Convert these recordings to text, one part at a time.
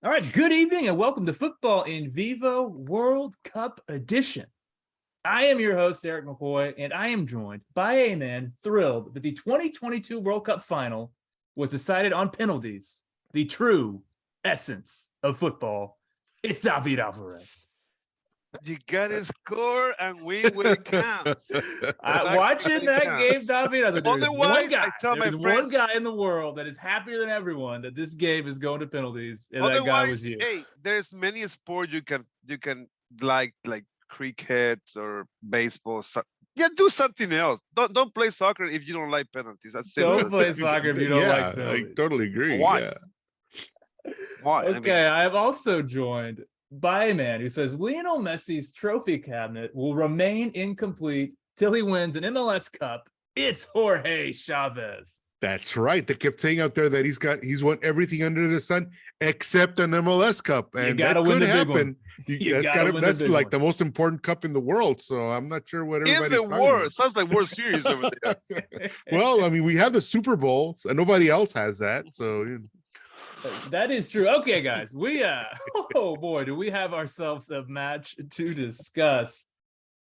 All right, good evening and welcome to Futbol En Vivo World Cup Edition. I am your host, Eric McCoy, and I am joined by a man thrilled that the 2022 World Cup final was decided on penalties, the true essence of football. It's David Alvarez. You gotta score and win when it counts. Watching that game, David, I was like, Otherwise, I tell my there's friends, one guy in the world that is happier than everyone that this game is going to penalties, and that guy was otherwise, you. hey, there's many sports you can like cricket or baseball. Yeah, do something else. Don't play soccer if you don't like penalties. That's simple. Don't play soccer if you don't like penalties. I totally agree. Why? Yeah. Why? Okay, I am also joined by a man who says Lionel Messi's trophy cabinet will remain incomplete till he wins an MLS Cup. It's Jorge Chavez. That's right. They kept saying out there that he's won everything under the sun except an MLS Cup, and you gotta that win could the big happen. one. That's like the most important cup in the world. So I'm not sure what everybody's in the war sounds like World Series over there. Well, I mean, we have the Super Bowl, and nobody else has that. So that is true. Okay, guys, we oh boy, do we have ourselves a match to discuss.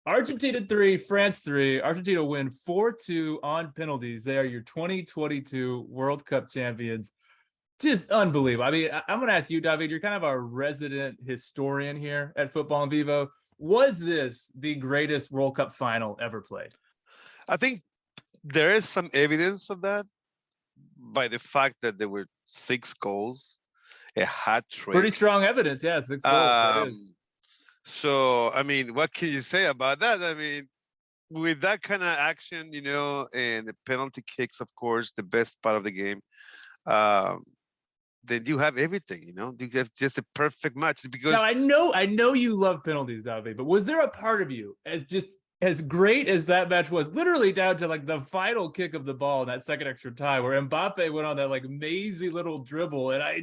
Argentina 3, France 3. Argentina win 4-2 on penalties. They are your 2022 World Cup champions. Just unbelievable. I mean, I'm going to ask you, David, you're kind of our resident historian here at Futbol En Vivo. Was this the greatest World Cup final ever played? I think there is some evidence of that by the fact that there were 6 goals, a hat trick. Pretty strong evidence, yeah, 6 goals. That is. So, I mean, what can you say about that? I mean, with that kind of action, and the penalty kicks, of course, the best part of the game, then you have everything, you have just a perfect match. Because now, I know you love penalties, David, but was there a part of you as great as that match was, literally down to like the final kick of the ball in that second extra time where Mbappe went on that like mazy little dribble, and I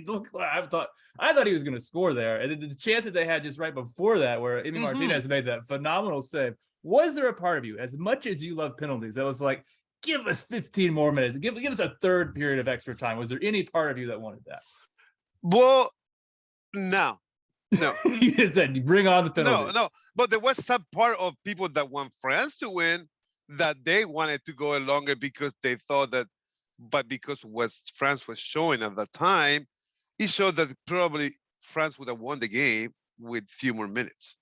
thought he was going to score there, and then the chance that they had just right before that where Emi Martinez made that phenomenal save. Was there a part of you, as much as you love penalties, that was like, give us 15 more minutes, give us a third period of extra time? Was there any part of you that wanted that? Well, no. You just said, you bring on the penalties. No. But there was some part of people that want France to win that they wanted to go longer because they thought that, but because what France was showing at that time, it showed that probably France would have won the game with few more minutes.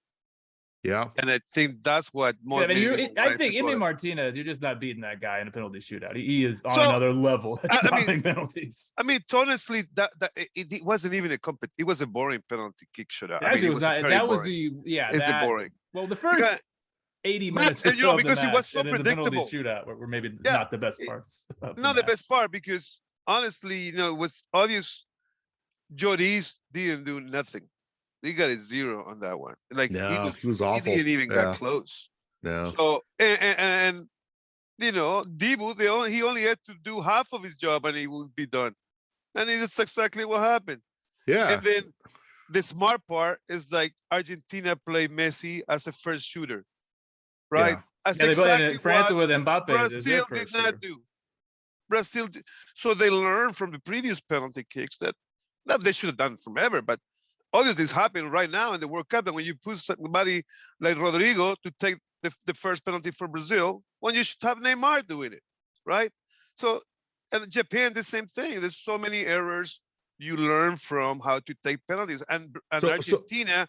Yeah. And I think that's what more. I think Emi Martinez, you're just not beating that guy in a penalty shootout. He is on another level. Penalties. I mean, honestly, that it wasn't even it was a boring penalty kick shootout. Actually, it was not. That was the boring. Well, the first 80 minutes, because it was so predictable. The penalty shootout were maybe not the best parts. Not the best part, because honestly, it was obvious. Lloris didn't do nothing. He got a 0 on that one. Like, he was awful. He didn't even get close. No. So and Dibu, he only had to do half of his job and he would be done. And that's exactly what happened. Yeah. And then the smart part is like Argentina played Messi as a first shooter, right? Yeah. Exactly France with Mbappe. Brazil did not do. So they learned from the previous penalty kicks that they should have done forever, but obviously, it's happening right now in the World Cup. And when you put somebody like Rodrigo to take the first penalty for Brazil, when you should have Neymar doing it, right? So, and Japan, the same thing. There's so many errors you learn from how to take penalties, and Argentina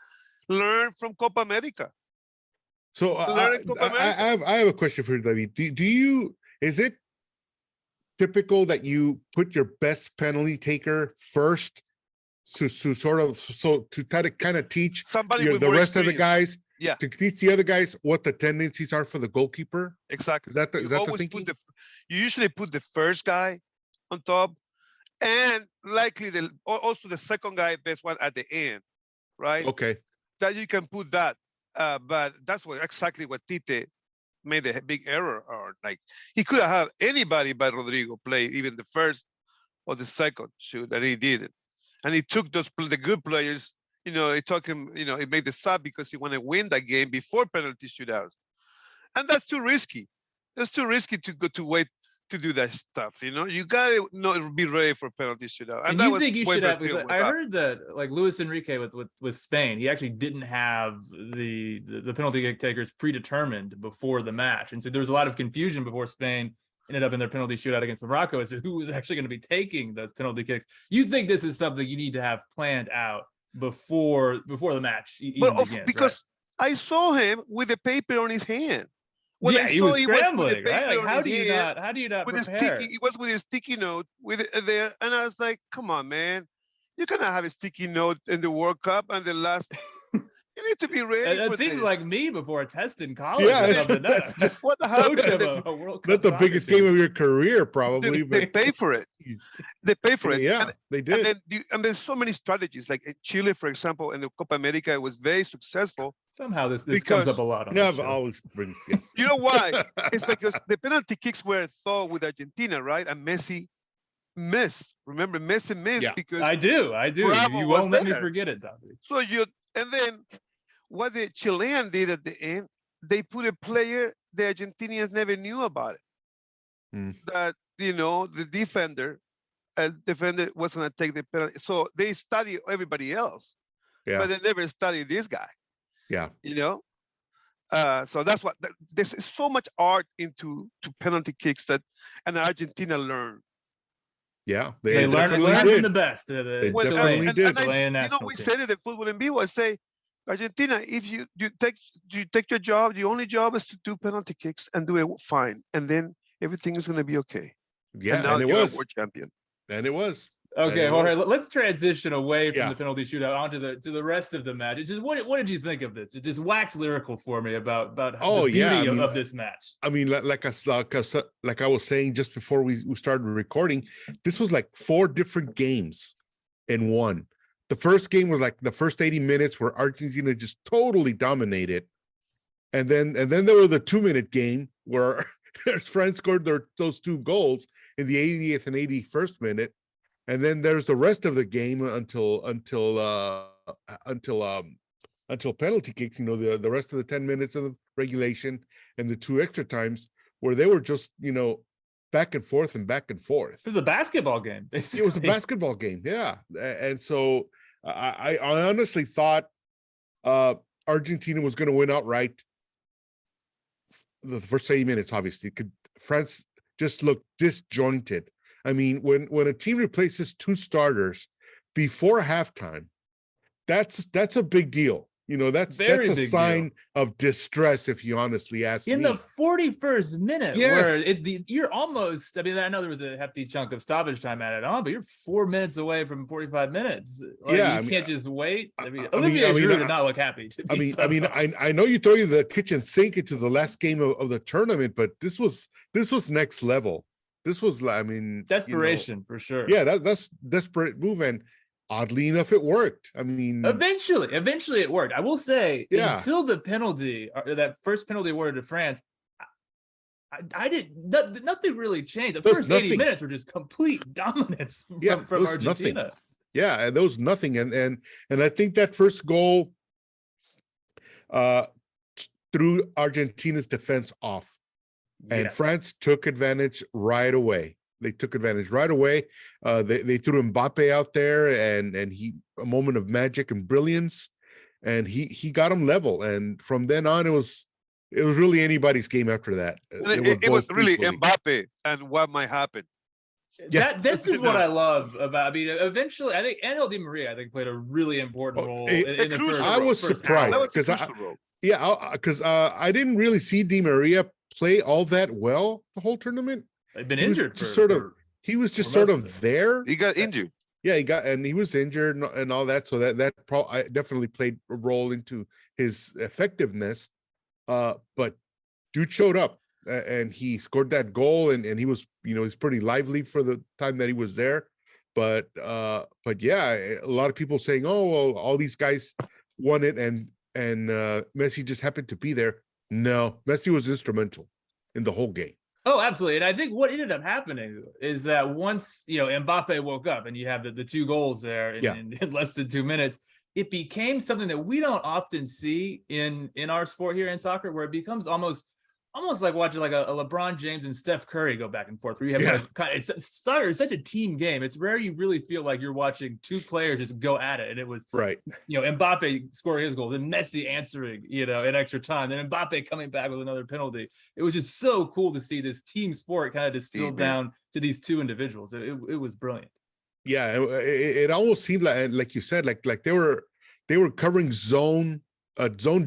learned from Copa America. So I have a question for you, David. Is it typical that you put your best penalty taker first? To try to kind of teach the rest of the guys, to teach the other guys what the tendencies are for the goalkeeper. Exactly. Is that the thinking? You usually put the first guy on top, and likely also the second guy, best one at the end, right? Okay. That you can put that, but that's exactly what Tite made a big error on. Like, he could have anybody but Rodrigo play even the first or the second shoot, and he didn't. And he took the good players, he took him, he made the sub because he wanted to win that game before penalty shootouts. And that's too risky. It's too risky to wait to do that stuff. You gotta be ready for penalty shootout. And that you think you should have? Because I up. heard that like Luis Enrique with Spain, he actually didn't have the penalty kick takers predetermined before the match, and so there was a lot of confusion before Spain ended up in their penalty shootout against Morocco as to who was actually going to be taking those penalty kicks. You think this is something you need to have planned out before the match even begins, because right? I saw him with the paper on his hand. He was scrambling, right? Like, how do you not with prepare? He was with his sticky note there, and I was like, "Come on, man, you cannot have a sticky note in the World Cup and the last." You need to be ready. It seems like me before a test in college. Yeah, or something. That's just what happened. A World Cup Not the biggest game of your career, probably. They pay for it. They pay for it. Yeah, they did. And there's so many strategies. Like in Chile, for example, in the Copa America, it was very successful. Somehow this comes up a lot. On I've always brings. Yes. You know why? It's because the penalty kicks were thought with Argentina, right? And Messi missed. Remember, Messi missed because I do. Bravo You was won't let me there. forget it, David. So and then what the Chilean did at the end, they put a player the Argentinians never knew about it. That the defender was going to take the penalty. So they study everybody else, but they never study this guy. Yeah. So that's what there's so much art into penalty kicks and Argentina learned. Yeah, they learned from the best. They definitely did. We said it at Futbol En Vivo. I say, Argentina, if you take your job, the only job is to do penalty kicks and do it fine, and then everything is going to be okay. Yeah, and now it you're was a world champion. And it was. Okay, Jorge, let's transition away from the penalty shootout onto the rest of the match. It's just what did you think of this? Just wax lyrical for me about the beauty of this match. I mean, like I was saying just before we started recording, this was like 4 different games in one. The first game was like the first 80 minutes where Argentina just totally dominated, and then there was the 2-minute game where France scored those 2 goals in the 80th and 81st minute. And then there's the rest of the game until penalty kicks. The rest of the 10 minutes of the regulation and the 2 extra times where they were just back and forth and back and forth. It was a basketball game. Basically. It was a basketball game, yeah. And so I honestly thought Argentina was going to win outright. The first 80 minutes, obviously, France just looked disjointed. I mean, when a team replaces 2 starters before halftime, that's a big deal. That's a sign of distress, if you honestly ask me. In the 41st minute, where you're almost, I mean, I know there was a hefty chunk of stoppage time added on, but you're 4 minutes away from 45 minutes. You can't just wait. Olivier Giroud did not look happy. I know you throw the kitchen sink into the last game of the tournament, but this was next level. This was, desperation for sure. Yeah, that's desperate move, and oddly enough, it worked. I mean, eventually it worked. I will say, until the penalty, that first penalty awarded to France, nothing really changed. The first 80 minutes were just complete dominance from Argentina. Nothing. Yeah, and there was nothing, and I think that first goal threw Argentina's defense off. And France took advantage right away. They took advantage right away. They threw Mbappe out there, and he a moment of magic and brilliance, and he got them level. And from then on, it was really anybody's game after that. It was really Mbappe and what might happen. Yeah, this is what I love about. I mean, eventually, I think Angel Di Maria played a really important role in the first. I was surprised because I didn't really see Di Maria play all that well the whole tournament. He'd been injured. He was just sort of there. He got injured. Yeah, he was injured and all that. So that definitely played a role into his effectiveness. But dude showed up and he scored that goal, and he was, he's pretty lively for the time that he was there. But yeah, a lot of people saying, oh, well, all these guys won it and Messi just happened to be there. No, Messi was instrumental in the whole game. Oh, absolutely. And I think what ended up happening is that once, Mbappe woke up and you have the 2 goals there in less than 2 minutes, it became something that we don't often see in our sport here in soccer, where it becomes almost almost like watching like a LeBron James and Steph Curry go back and forth, where you have Yeah. it's such a team game. It's rare you really feel like you're watching two players just go at it. And it was Right. Mbappe scoring his goals and Messi answering, in extra time, and Mbappe coming back with another penalty. It was just so cool to see this team sport kind of distilled down to these two individuals. It was brilliant. Yeah, it almost seemed like you said, like they were covering zone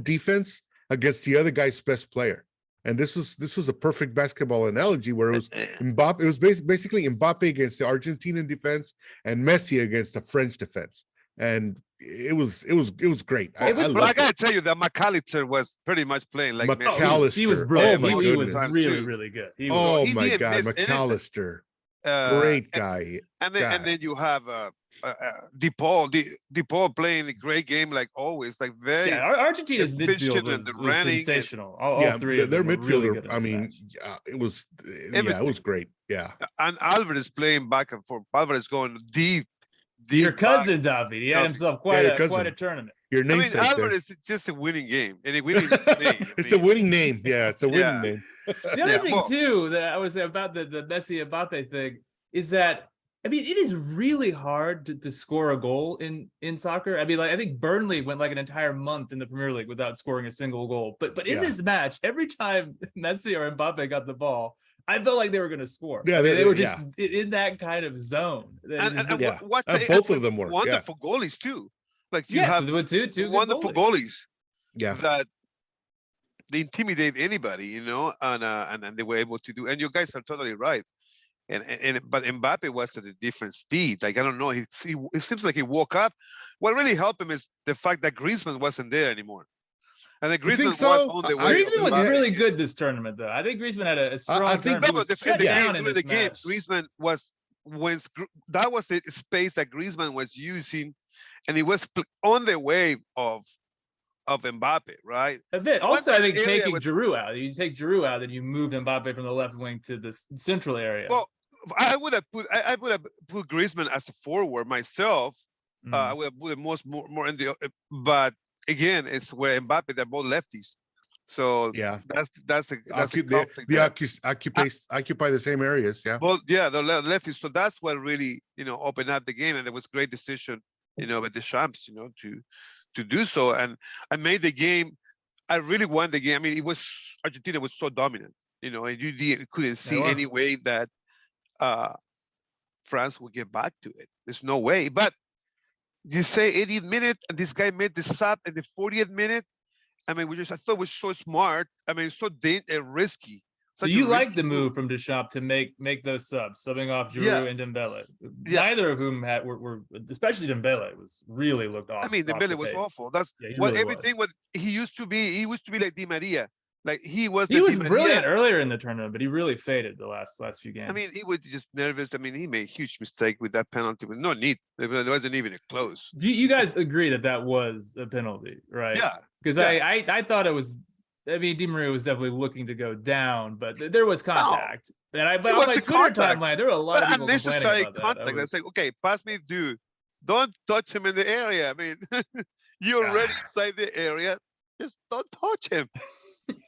defense against the other guy's best player. And this was a perfect basketball analogy where it was Mbappe. It was basically Mbappe against the Argentinian defense and Messi against the French defense, and it was great. I gotta tell you that McAllister was pretty much playing like McAllister. He was brilliant. Oh, he was really good. Oh my God, McAllister, great guy. And then you have DePaul playing a great game like always, like very. Yeah, Argentina's midfield was sensational. All three of their them midfielder. Really I mean, it was great. Yeah, and Alvarez playing back and forth. Alvarez going deep. Your cousin David, he had himself quite a tournament. Your name's Alvarez is just a winning game, and a winning name. It's a winning name. Yeah, it's a winning name. The other thing too that I would say about the Messi and Mbappe thing is that it is really hard to score a goal in soccer. I mean, like I think Burnley went like an entire month in the Premier League without scoring a single goal. But in this match, every time Messi or Mbappe got the ball, I felt like they were going to score. Yeah, they were just in that kind of zone. Both of them were wonderful goalies too. Like you have two wonderful goalies. Yeah, that they intimidate anybody, and they were able to do. And you guys are totally right. But Mbappe was at a different speed. Like I don't know, it seems like he woke up. What really helped him is the fact that Griezmann wasn't there anymore. And then Griezmann was on the way. Griezmann was really good this tournament, though. I think Griezmann had a strong tournament. During the game, Griezmann was that was the space that Griezmann was using, and he was on the wave of Mbappe, right? A bit. Also, I think taking Giroud out. You take Giroud out, and you move Mbappe from the left wing to the central area. Well, I would have put Griezmann as a forward myself. I would have put more in the, but again, it's where Mbappe, they're both lefties. So that's the occupy the same areas. Yeah. Well, the lefties. So that's what really opened up the game, and it was a great decision, with the champs, to do so. And I made the game. I really won the game. I mean, Argentina was so dominant, and you couldn't see any way that France would get back to it. There's no way. But you say 80th minute, and this guy made the sub in the 40th minute. I mean, I thought it was so smart. I mean, so risky. So you like the move from Deschamps to make those subs, subbing off Giroud and Dembele. Neither of whom were especially Dembele was really looked off. I mean, Dembele was awful. That's he used to be. He used to be like Di Maria. Like he was brilliant earlier in the tournament, but he really faded the last few games. I mean, he was just nervous. I mean, he made a huge mistake with that penalty with no need. It wasn't even a close. Do you guys agree that was a penalty, right? Yeah. Because I thought it was. I mean, Di Maria was definitely looking to go down, but there was contact. No. And but on my Twitter timeline, there were a lot of people unnecessary complaining about contact. I say, okay, pass me, dude. Don't touch him in the area. I mean, you're already inside the area. Just don't touch him.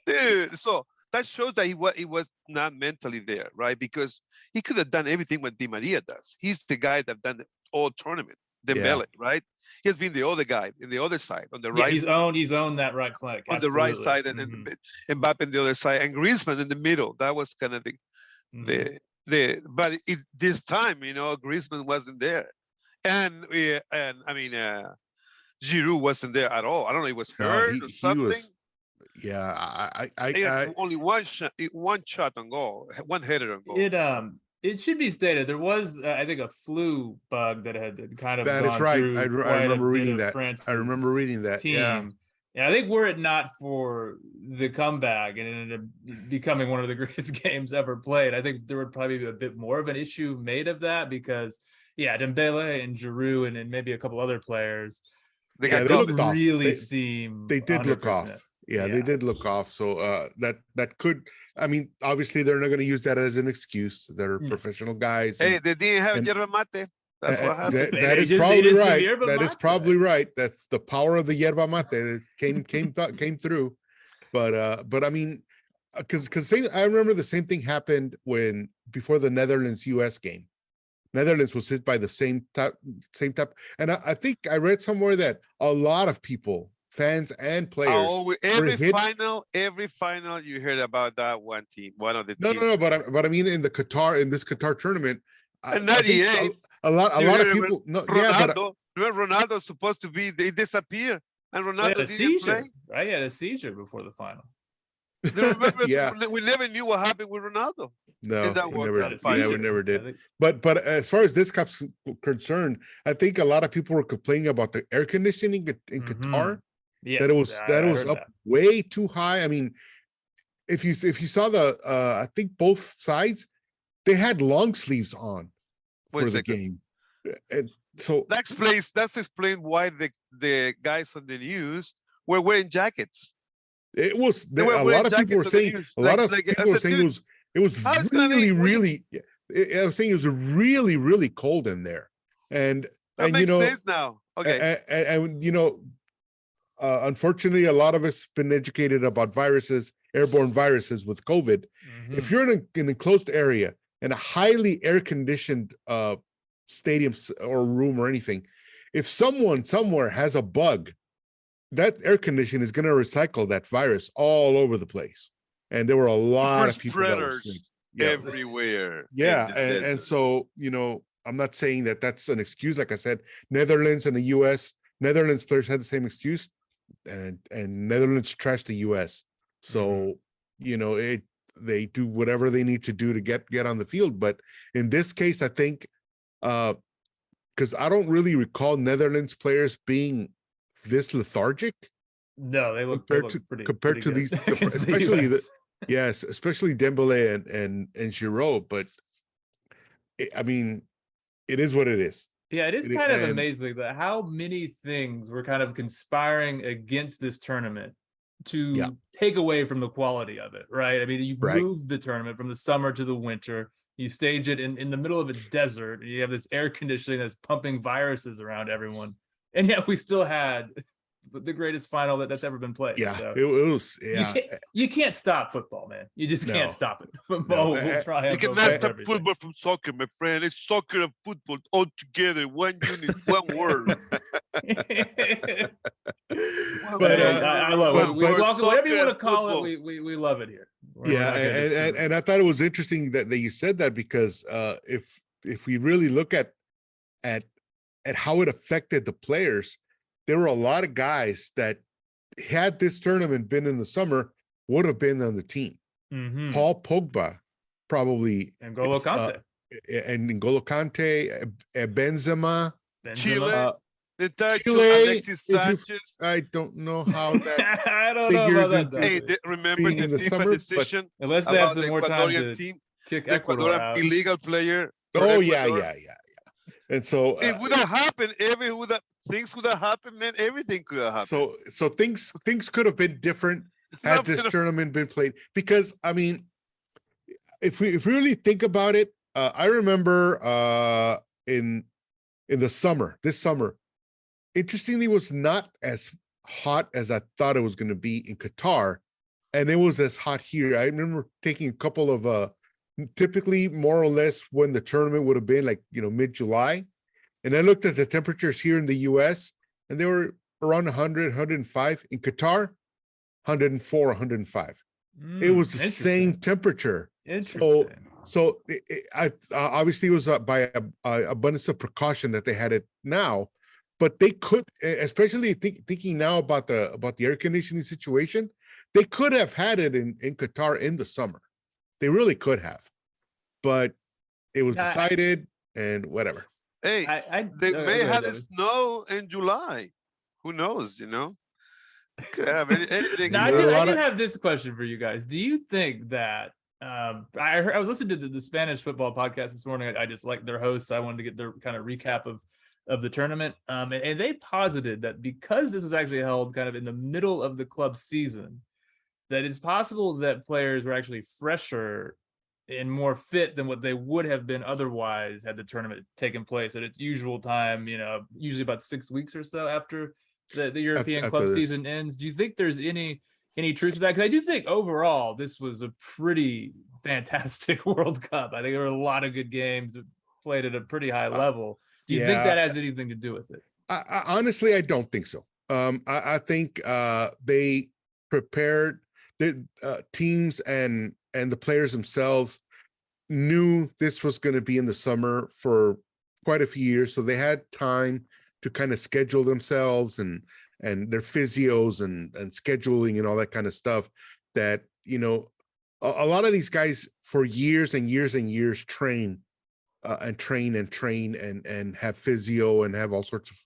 Dude, so that shows that he was not mentally there, right? Because he could have done everything what Di Maria does. He's the guy that done the all tournament, Dembele, right? He has been the other guy in the other side on the right. He's owned that right flank on the right side, and then Mbappe on the other side, and Griezmann in the middle. That was kind of but this time, Griezmann wasn't there, and I mean, Giroud wasn't there at all. I don't know, he was hurt or something. I only one shot on goal, one header on goal. It should be stated there was, I think, a flu bug that had kind of. That is right. I remember reading that. I remember reading that. Team. Yeah, I think were it not for the comeback and it ended up becoming one of the greatest games ever played, I think there would probably be a bit more of an issue made of that because, Dembele and Giroud and maybe a couple other players, they looked off. They did look off. Yeah, they did look off. So that could. I mean, obviously, they're not going to use that as an excuse. They're professional guys. Hey, they didn't have yerba mate. That's what happened. That is probably right. That is probably right. That's the power of the yerba mate that came through. But I mean, because I remember the same thing happened before the Netherlands US game. Netherlands was hit by the same type, and I think I read somewhere that a lot of people, fans and players, every final you heard about that one team, one of the teams. No, but I mean in this Qatar tournament, in '98, a lot of people. No, Ronaldo, remember Ronaldo was supposed to be, they disappeared, and Ronaldo didn't play. Right, he had a seizure before the final. Do you remember? We never knew what happened with Ronaldo. No, we never did. But as far as this cup's concerned, I think a lot of people were complaining about the air conditioning in Qatar. Yes, that it was up way too high. I mean, if you saw I think both sides, they had long sleeves on for the game, and so that's explained why the guys on the news were wearing jackets. It was a lot of people were saying it was really I was saying it was really, really cold in there, and makes sense now. Okay, and unfortunately, a lot of us been educated about airborne viruses with COVID. If you're in an enclosed area in a highly air conditioned stadium or room or anything, if someone somewhere has a bug, that air conditioning is going to recycle that virus all over the place. And there were a lot of people everywhere. Yeah. And so, I'm not saying that that's an excuse. Like I said, Netherlands and the US, Netherlands players had the same excuse, and Netherlands trashed the US. So, they do whatever they need to do to get on the field. But in this case, I think, because I don't really recall Netherlands players being this lethargic. No, they look compared to these, especially especially Dembele and Giroud. But I mean, it is what it is. Yeah, it is kind of amazing that how many things were kind of conspiring against this tournament to take away from the quality of it, right? I mean, you move the tournament from the summer to the winter. You stage it in the middle of a desert. You have this air conditioning that's pumping viruses around everyone. And yet we still had the greatest final that's ever been played. Yeah, so it was. Yeah, you can't stop football, man. You just can't stop it. You cannot stop football from soccer, my friend. It's soccer and football all together, one unit, one word. I love it. We welcome whatever you want to call it. We love it here. And I thought it was interesting that you said that, because if we really look at how it affected the players, there were a lot of guys that, had this tournament been in the summer, would have been on the team. Paul Pogba, probably, and N'Golo Kante, Benzema, Chile, Alexis Sanchez. I don't know how that. I don't know about that. Hey, remember the FIFA decision? Unless they have some more time to kick Ecuador out. Illegal player. Oh yeah. And so it would have happened. Things would have happened, man. Everything could have happened. So things could have been different had this tournament been played. Because I mean, if we really think about it, I remember in this summer, interestingly, was not as hot as I thought it was going to be in Qatar, and it was as hot here. I remember taking a couple of typically more or less when the tournament would have been like, mid-July. And I looked at the temperatures here in the US, and they were around 100, 105. In Qatar, 104, 105. It was the same temperature. So I obviously it was by abundance of precaution that they had it now, but they could, especially thinking now about the air conditioning situation, they could have had it in Qatar in the summer. They really could have, but it was decided, and whatever. Hey, they may have snow in July. Who knows? Could have anything. Now, I did have this question for you guys. Do you think that I was listening to the Spanish football podcast this morning. I just like their hosts. I wanted to get their kind of recap of the tournament, and they posited that because this was actually held kind of in the middle of the club season, that it's possible that players were actually fresher and more fit than what they would have been otherwise had the tournament taken place at its usual time, usually about 6 weeks or so after the European club season ends. Do you think there's any any truth to that? Because I do think overall this was a pretty fantastic World Cup. I think there were a lot of good games played at a pretty high level. Do you think that has anything to do with it? I honestly, I don't think so. I think they prepared the teams and the players themselves knew this was going to be in the summer for quite a few years, so they had time to kind of schedule themselves and their physios and scheduling and all that kind of stuff. That, you know, a lot of these guys for years and years and years train and train and have physio and have all sorts of,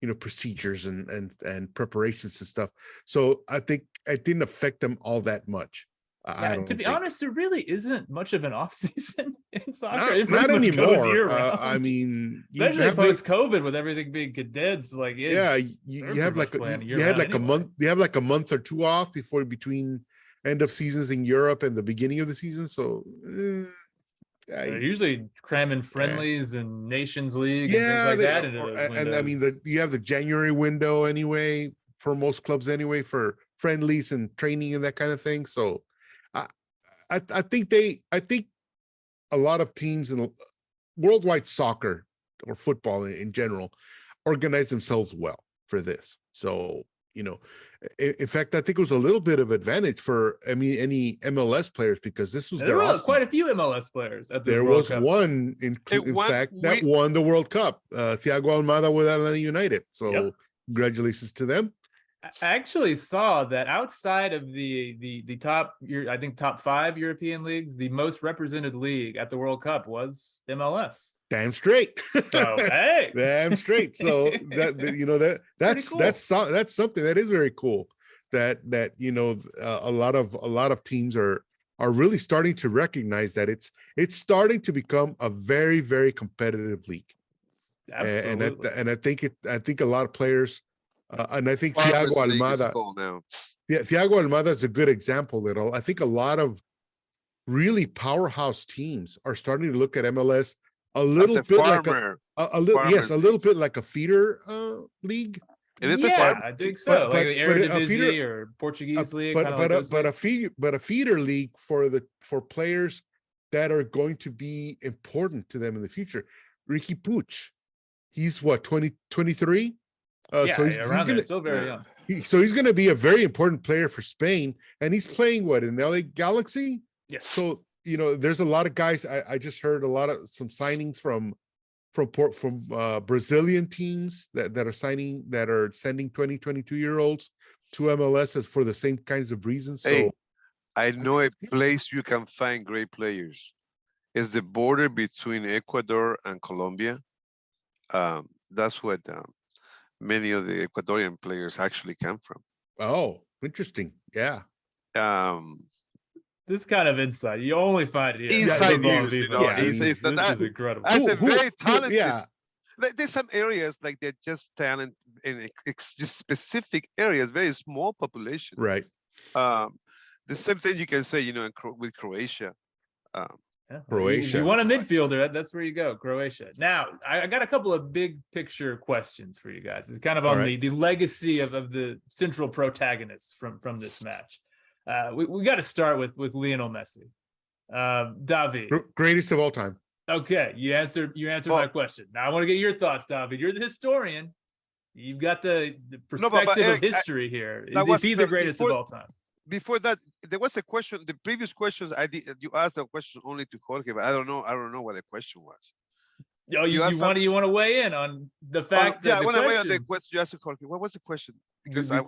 you know, procedures and preparations and stuff. So I think it didn't affect them all that much. Yeah, to be honest, there really isn't much of an off season in soccer. Not anymore. I mean, especially post COVID with everything being condensed, like you have like a month. You have like a month or two off between end of seasons in Europe and the beginning of the season. So they're usually cramming friendlies and Nations League and things like that into those windows. And I mean, you have the January window anyway for most clubs anyway for friendlies and training and that kind of thing. So I think a lot of teams in worldwide soccer or football in general organize themselves well for this. So, you know, in fact, I think it was a little bit of advantage for, I mean, any MLS players, because this was there were quite a few MLS players at this there World was Cup. One in fact that won the World Cup, Thiago Almada with Atlanta United. So congratulations to them. I actually saw that outside of the top, I think top 5 European leagues, the most represented league at the World Cup was MLS. Damn straight. So hey, damn straight. So that, you know, that's cool. That's something that is very cool. That you know, a lot of teams are really starting to recognize that it's starting to become a very, very competitive league. Absolutely. And I think a lot of players. And I think Thiago Almada. Thiago Almada is a good example. I think a lot of really powerhouse teams are starting to look at MLS a little bit like a little bit like a feeder league. It is I think so. Like the Eredivisie or Portuguese league. But a feeder league for players that are going to be important to them in the future. Ricky Puig, he's what, 23? So he's still very young. So he's going to be a very important player for Spain, and he's playing in LA Galaxy. Yes. So, you know, there's a lot of guys. I just heard some signings from Brazilian teams that are sending 22-year-olds to MLS for the same kinds of reasons. So hey, I know a place you can find great players. It's the border between Ecuador and Colombia. That's what many of the Ecuadorian players actually come from. Oh, interesting. Yeah. This kind of insight you only find here. Inside news, you know. This is incredible. As a very talented. Yeah. There's some areas like they're just talent in just specific areas, very small population. Right. The same thing you can say, you know, with Croatia. Croatia. If you want a midfielder, that's where you go, Croatia. Now, I got a couple of big picture questions for you guys. It's kind of on the legacy of the central protagonists from this match. We got to start with Lionel Messi. David. Greatest of all time. Okay, you answered my question. Now I want to get your thoughts, David. You're the historian. You've got the perspective of history here. Is he the greatest of all time? Before that, there was a question. The previous questions you asked a question only to Jorge, but I don't know what the question was. Oh, you want to weigh in on the fact that I want to weigh on the question you asked Jorge. What was the question? Because I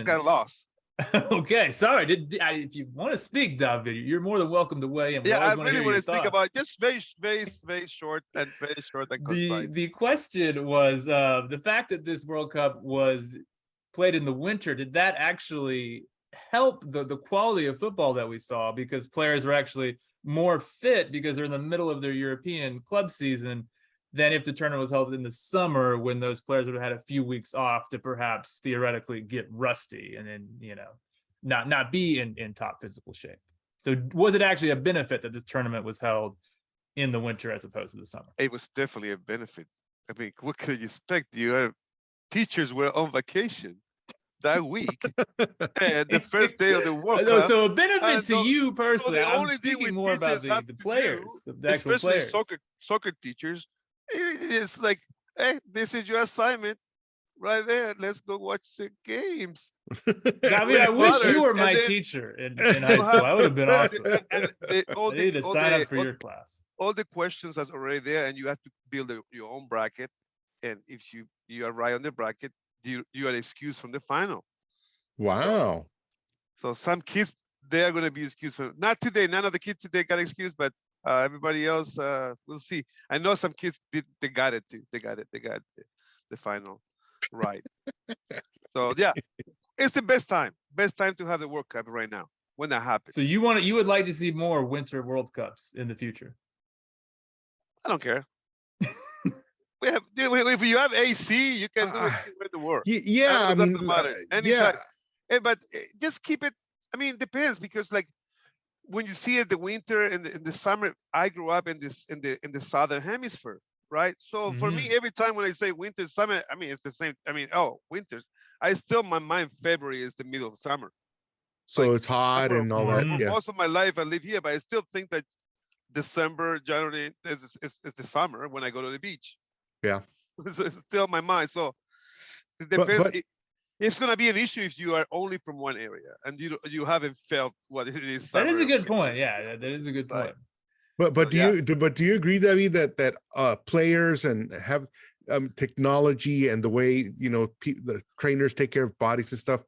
got lost. Okay, sorry. If you want to speak, David, you're more than welcome to weigh in. I really want to speak about just very, very, very short and concise. The question was the fact that this World Cup was played in the winter. Did that actually help the quality of football that we saw, because players were actually more fit because they're in the middle of their European club season than if the tournament was held in the summer when those players would have had a few weeks off to perhaps theoretically get rusty and then, you know, not be in top physical shape. So was it actually a benefit that this tournament was held in the winter as opposed to the summer? It was definitely a benefit. I mean, what could you expect? Teachers were on vacation. that week, and the first day of the World Cup. So a benefit to you So personally. the I'm only thing we speaking more about teachers have the to players, do, the actual especially players. soccer teachers, it's like, hey, this is your assignment right there. Let's go watch the games. I mean, I wish you were my teacher in high school. I would have been awesome. And I need to sign up for your class. All the questions are already there, and you have to build your own bracket. And if you are right on the bracket, you are excused from the final. Wow. So some kids, they are going to be excused from, not today. None of the kids today got excused, but everybody else, we'll see. I know some kids they got it too. They got the final right. So yeah, it's the best time to have the World Cup right now when that happens. So you would like to see more Winter World Cups in the future? I don't care. If you have AC, you can do it with the world. Yeah, I mean, anytime. Yeah. But just keep it. I mean, it depends, because like when you see it the winter and in the summer, I grew up in the southern hemisphere, right? So for me, every time when I say winter, summer, I mean it's the same. I mean, winters. My mind February is the middle of summer. So like, it's hot and all that. Yeah. Most of my life I live here, but I still think that December, January is the summer when I go to the beach. Yeah. It's still my mind. So it depends. It's going to be an issue if you are only from one area and you haven't felt what it is. That is a good point. Yeah, that is a good point. But do you agree, David, that players and have technology and the way the trainers take care of bodies and stuff,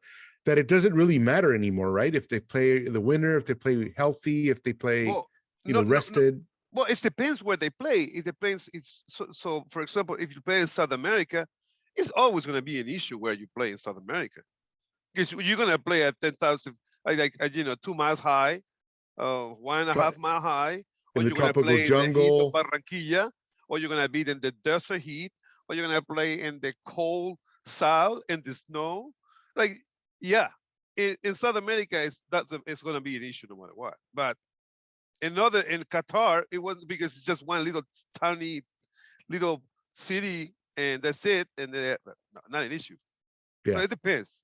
that it doesn't really matter anymore, right? If they play the winter, if they play healthy, if they play rested. Well, it depends where they play. It depends if so. For example, if you play in South America, it's always going to be an issue where you play in South America, because you're going to play at 10,000, like 2 miles high, 1.5 mile high, or in the tropical jungle, in the heat of Barranquilla, or you're going to be in the desert heat, or you're going to play in the cold south in the snow. Like, yeah, in South America, it's going to be an issue no matter what. But in Qatar, it wasn't, because it's just one little tiny little city and that's it, and not an issue. Yeah, so it depends.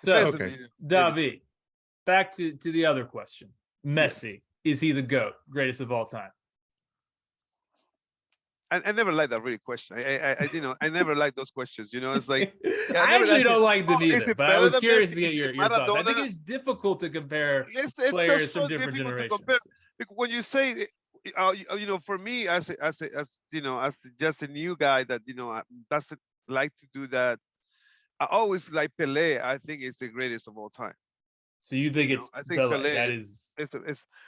So okay, David, back to the other question. Messi, is he the GOAT, greatest of all time? I never liked that really question. I never liked those questions. It's like I actually don't like them either. But I was curious to get your thoughts. I think it's difficult to compare players from different generations. Because when you say, for me as just a new guy that doesn't like to do that, I always like Pelé. I think it's the greatest of all time. So you think it's Pelé? That is,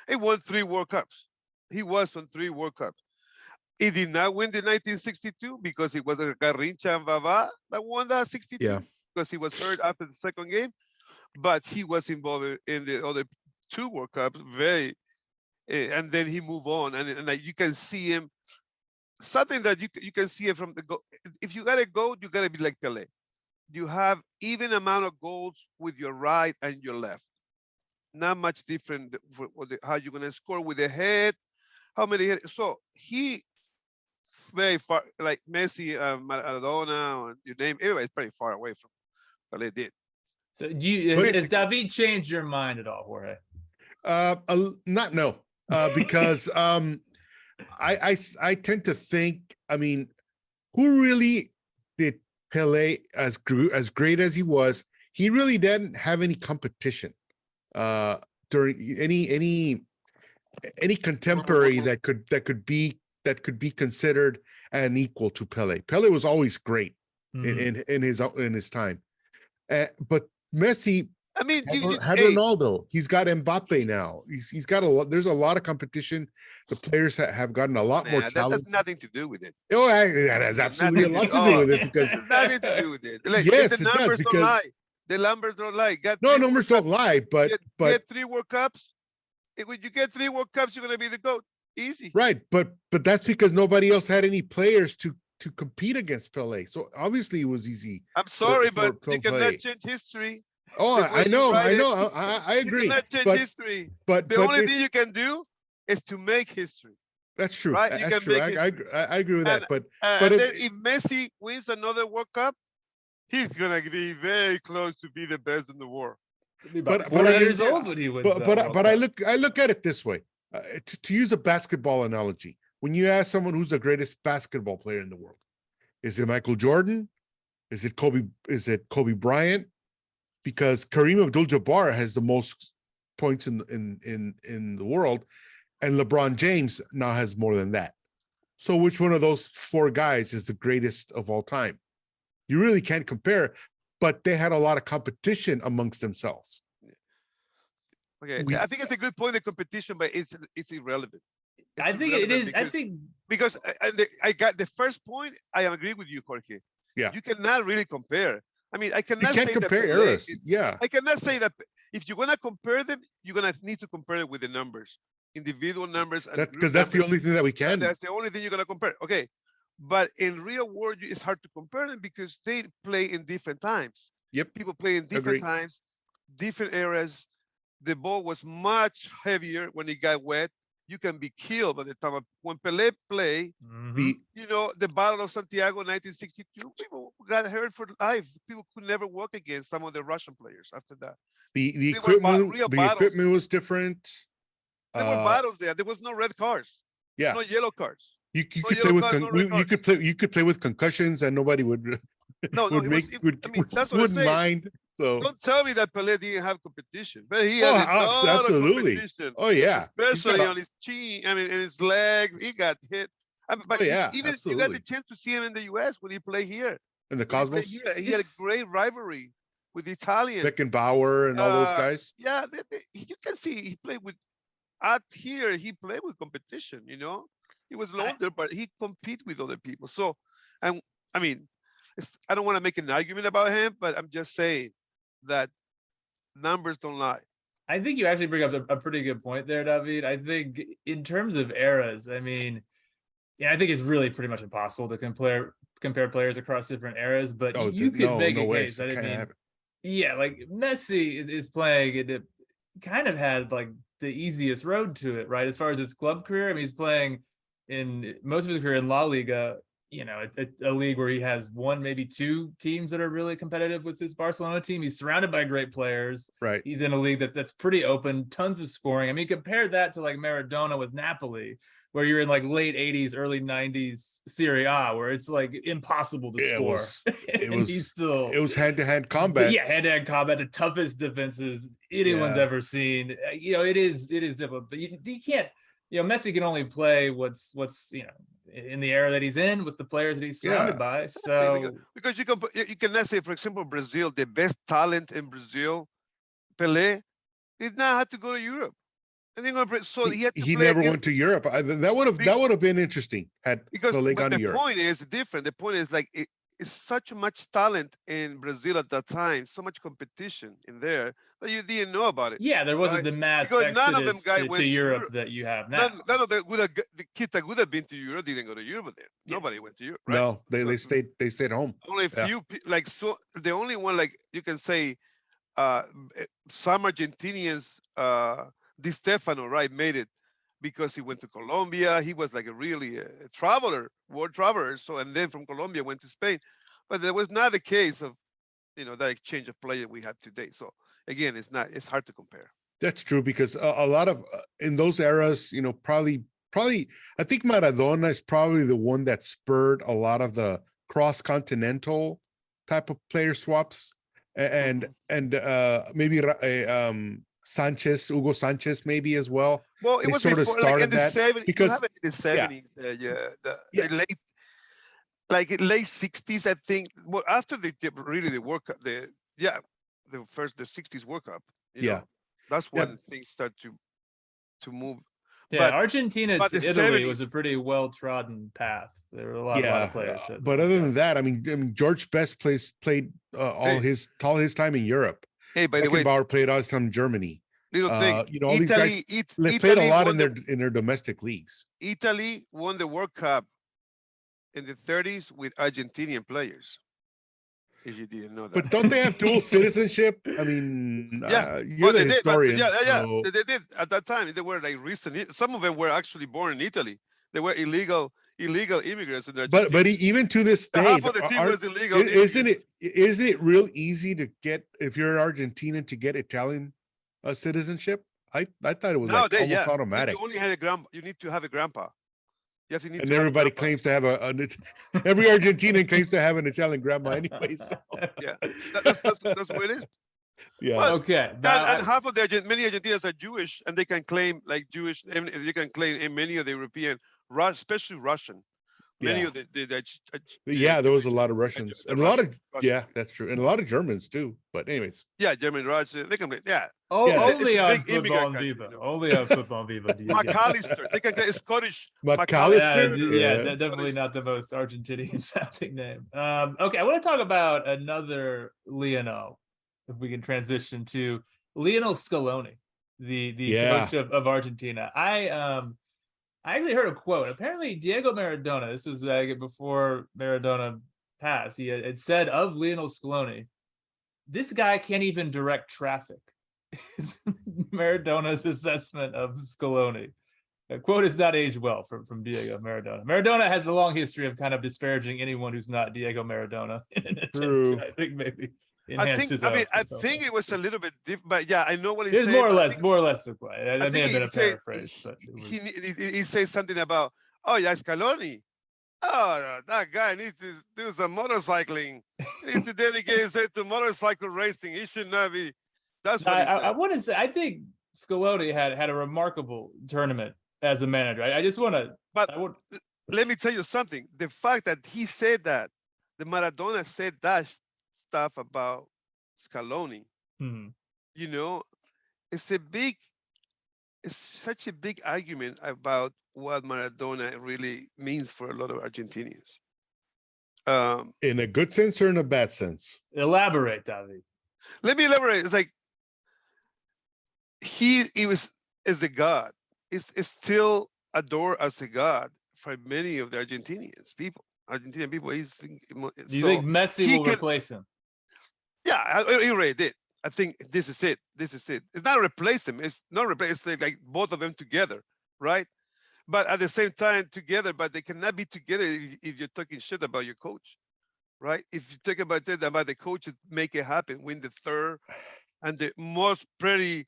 he won 3 World Cups. He was on 3 World Cups. He did not win the 1962 because it was a Garrincha and Vava that won that 62 because he was hurt after the second game. But he was involved in the other 2 World Cups, and then he moved on. And like you can see him, something that you can see it from the goal. If you got a goal, you got to be like Pelé. You have even amount of goals with your right and your left. Not much different for how you're going to score with the head, how many head. So he very far, like Messi, Maradona, or you name, everybody's pretty far away from what they did. So has David changed your mind at all, Jorge? No, because I tend to think, I mean, who really did Pelé as great as he was? He really didn't have any competition during any contemporary that could be considered an equal to Pelé. Pelé was always great in his time, but Messi, I mean, had Ronaldo. He's got Mbappe now. He's got a lot. There's a lot of competition. The players have gotten a lot more talent. That has nothing to do with it. Oh, that has absolutely a lot to do with it, because nothing to do with it. Like, yes, the numbers don't lie. The numbers don't lie. Numbers don't lie, but get 3 World Cups. When you get 3 World Cups, you're going to be the GOAT. Easy. Right, but that's because nobody else had any players to compete against Pelé. So obviously it was easy. I'm sorry, but you cannot change history. Oh, I know. I agree. You cannot change history. But the only thing you can do is to make history. That's true. Right? That's true. I agree with that. But then if Messi wins another World Cup, he's gonna be very close to be the best in the world. But 40 years old when he wins. But I look at it this way. To use a basketball analogy, when you ask someone who's the greatest basketball player in the world, is it Michael Jordan? Is it Kobe Bryant? Because Kareem Abdul-Jabbar has the most points in the world, and LeBron James now has more than that. So which one of those four guys is the greatest of all time? You really can't compare, but they had a lot of competition amongst themselves. Okay, I think it's a good point, the competition, but it's irrelevant. I think it is. Because I got the first point. I agree with you, Jorge. Yeah, you cannot really compare. I mean, I cannot say compare eras. Yeah, I cannot say that if you're gonna compare them, you're gonna need to compare it with the numbers, individual numbers. Because that's the only thing that we can. That's the only thing you're gonna compare. Okay, but in real world, it's hard to compare them because they play in different times. Yep, people play in different times, different eras. The ball was much heavier when it got wet. You can be killed by the time when Pelé played. The Battle of Santiago, 1962. People got hurt for life. People could never walk against some of the Russian players after that. The equipment was different. There were battles there. There was no red cards. Yeah, no yellow cards. You could play with concussions and nobody would. Wouldn't mind. So don't tell me that Pelé didn't have competition, but he had absolutely. Oh yeah, especially on his chin. I mean, in his legs, he got hit. But you got the chance to see him in the U.S. when he played here. In the Cosmos, he had a great rivalry with the Italians, Beckenbauer and all those guys. Yeah, you can see he played with. Out here, he played with competition. He was older, but he compete with other people. So, and I mean, I don't want to make an argument about him, but I'm just saying that numbers don't lie. I think you actually bring up a pretty good point there, David. I think in terms of eras, I mean, I think it's really pretty much impossible to compare players across different eras, but you could make a case that like Messi is playing, and it kind of had like the easiest road to it, right? As far as his club career, I mean, he's playing in most of his career in La Liga, a league where he has one, maybe two teams that are really competitive with his Barcelona team. He's surrounded by great players. Right. He's in a league that's pretty open, tons of scoring. I mean, compare that to like Maradona with Napoli, where you're in like late 80s, early 90s Serie A, where it's like impossible to score. It was hand-to-hand combat. Yeah, hand-to-hand combat, the toughest defenses anyone's ever seen. It is difficult, but you can't. Messi can only play what's in the era that he's in with the players that he's surrounded by. So because you can say, for example, Brazil, the best talent in Brazil, Pelé, did not have to go to Europe. He never went to Europe. That would have been interesting had Pelé gone to Europe. The point is different. The point is like it's such much talent in Brazil at that time, so much competition in there that you didn't know about it. Yeah, there wasn't the mass exodus to Europe that you have now. None of the kids that would have been to Europe didn't go to Europe then. Yes. Nobody went to Europe, right? No, they stayed home. Only a few, the only one, like you can say, some Argentinians, Di Stefano, right, made it because he went to Colombia. He was like a really world traveler. So, and then from Colombia went to Spain, but there was not a case of, that exchange of player we have today. So again, it's hard to compare. That's true, because a lot of in those eras, probably I think Maradona is probably the one that spurred a lot of the cross-continental type of player swaps, and maybe Hugo Sanchez maybe as well. Well, it was sort of started in the 70s, because in the 70s, late 60s, I think. Well, after the World Cup, the 60s World Cup. That's when things start to move. Yeah, Argentina to Italy was a pretty well-trodden path. There were a lot of players. But other than that, I mean, George Best played all his time in Europe. Hey, by the way, Beckenbauer played all his time in Germany. Little thing, all these guys they played a lot in their domestic leagues. Italy won the World Cup in the 30s with Argentinian players. If you didn't know that. But don't they have dual citizenship? I mean, you're the historian. They did at that time. They were like recent. Some of them were actually born in Italy. They were illegal immigrants in there. But even to this day, half of the team was illegal. isn't it real easy to get, if you're an Argentinian, to get Italian citizenship? I thought it was like Nowadays, almost automatic. You only had you need to have a grandpa. And everybody claims to have every Argentinian claims to have an Italian grandma anyway. So. Yeah, that's what it is. Yeah. But, Okay. and half of many Argentinians are Jewish, and they can claim like Jewish. And they can claim in many of the European, especially Russian. Many of there was a lot of Russians and a lot of that's true, and a lot of Germans too. But anyways, German, Russian, they can play. Only on Futbol En Vivo. Only on Futbol En Vivo. McAllister, they can get McAllister. Definitely not the most Argentinian sounding name. Okay, I want to talk about another Lionel. If we can transition to Lionel Scaloni, the coach of Argentina. I actually heard a quote. Apparently, Diego Maradona, this was before Maradona passed, he had said of Lionel Scaloni, this guy can't even direct traffic. Maradona's assessment of Scaloni. The quote is not aged well from Diego Maradona. Maradona has a long history of kind of disparaging anyone who's not Diego Maradona. True. I think maybe. I think it was a little bit different, but I know what he's saying. More or less the quote. That may have been a paraphrase, but he says something about, Scaloni. Oh, that guy needs to do some motorcycling. He needs to dedicate himself to motorcycle racing. He should not be. That's what I want to say. I think Scaloni had a remarkable tournament as a manager. I just want to. But let me tell you something. The fact that he said that, the Maradona said that stuff about Scaloni, it's such a big argument about what Maradona really means for a lot of Argentinians. In a good sense or in a bad sense? Elaborate, David. Let me elaborate. It's like he was as a god. Is still adored as a god for many of the Argentinian people. Do you think Messi will replace him? Yeah, he already did. I think this is it. It's not replace him. It's not replace. It's like both of them together, right? But at the same time together, but they cannot be together if you're talking shit about your coach, right? If you talk about the coach, make it happen, win the third and the most pretty,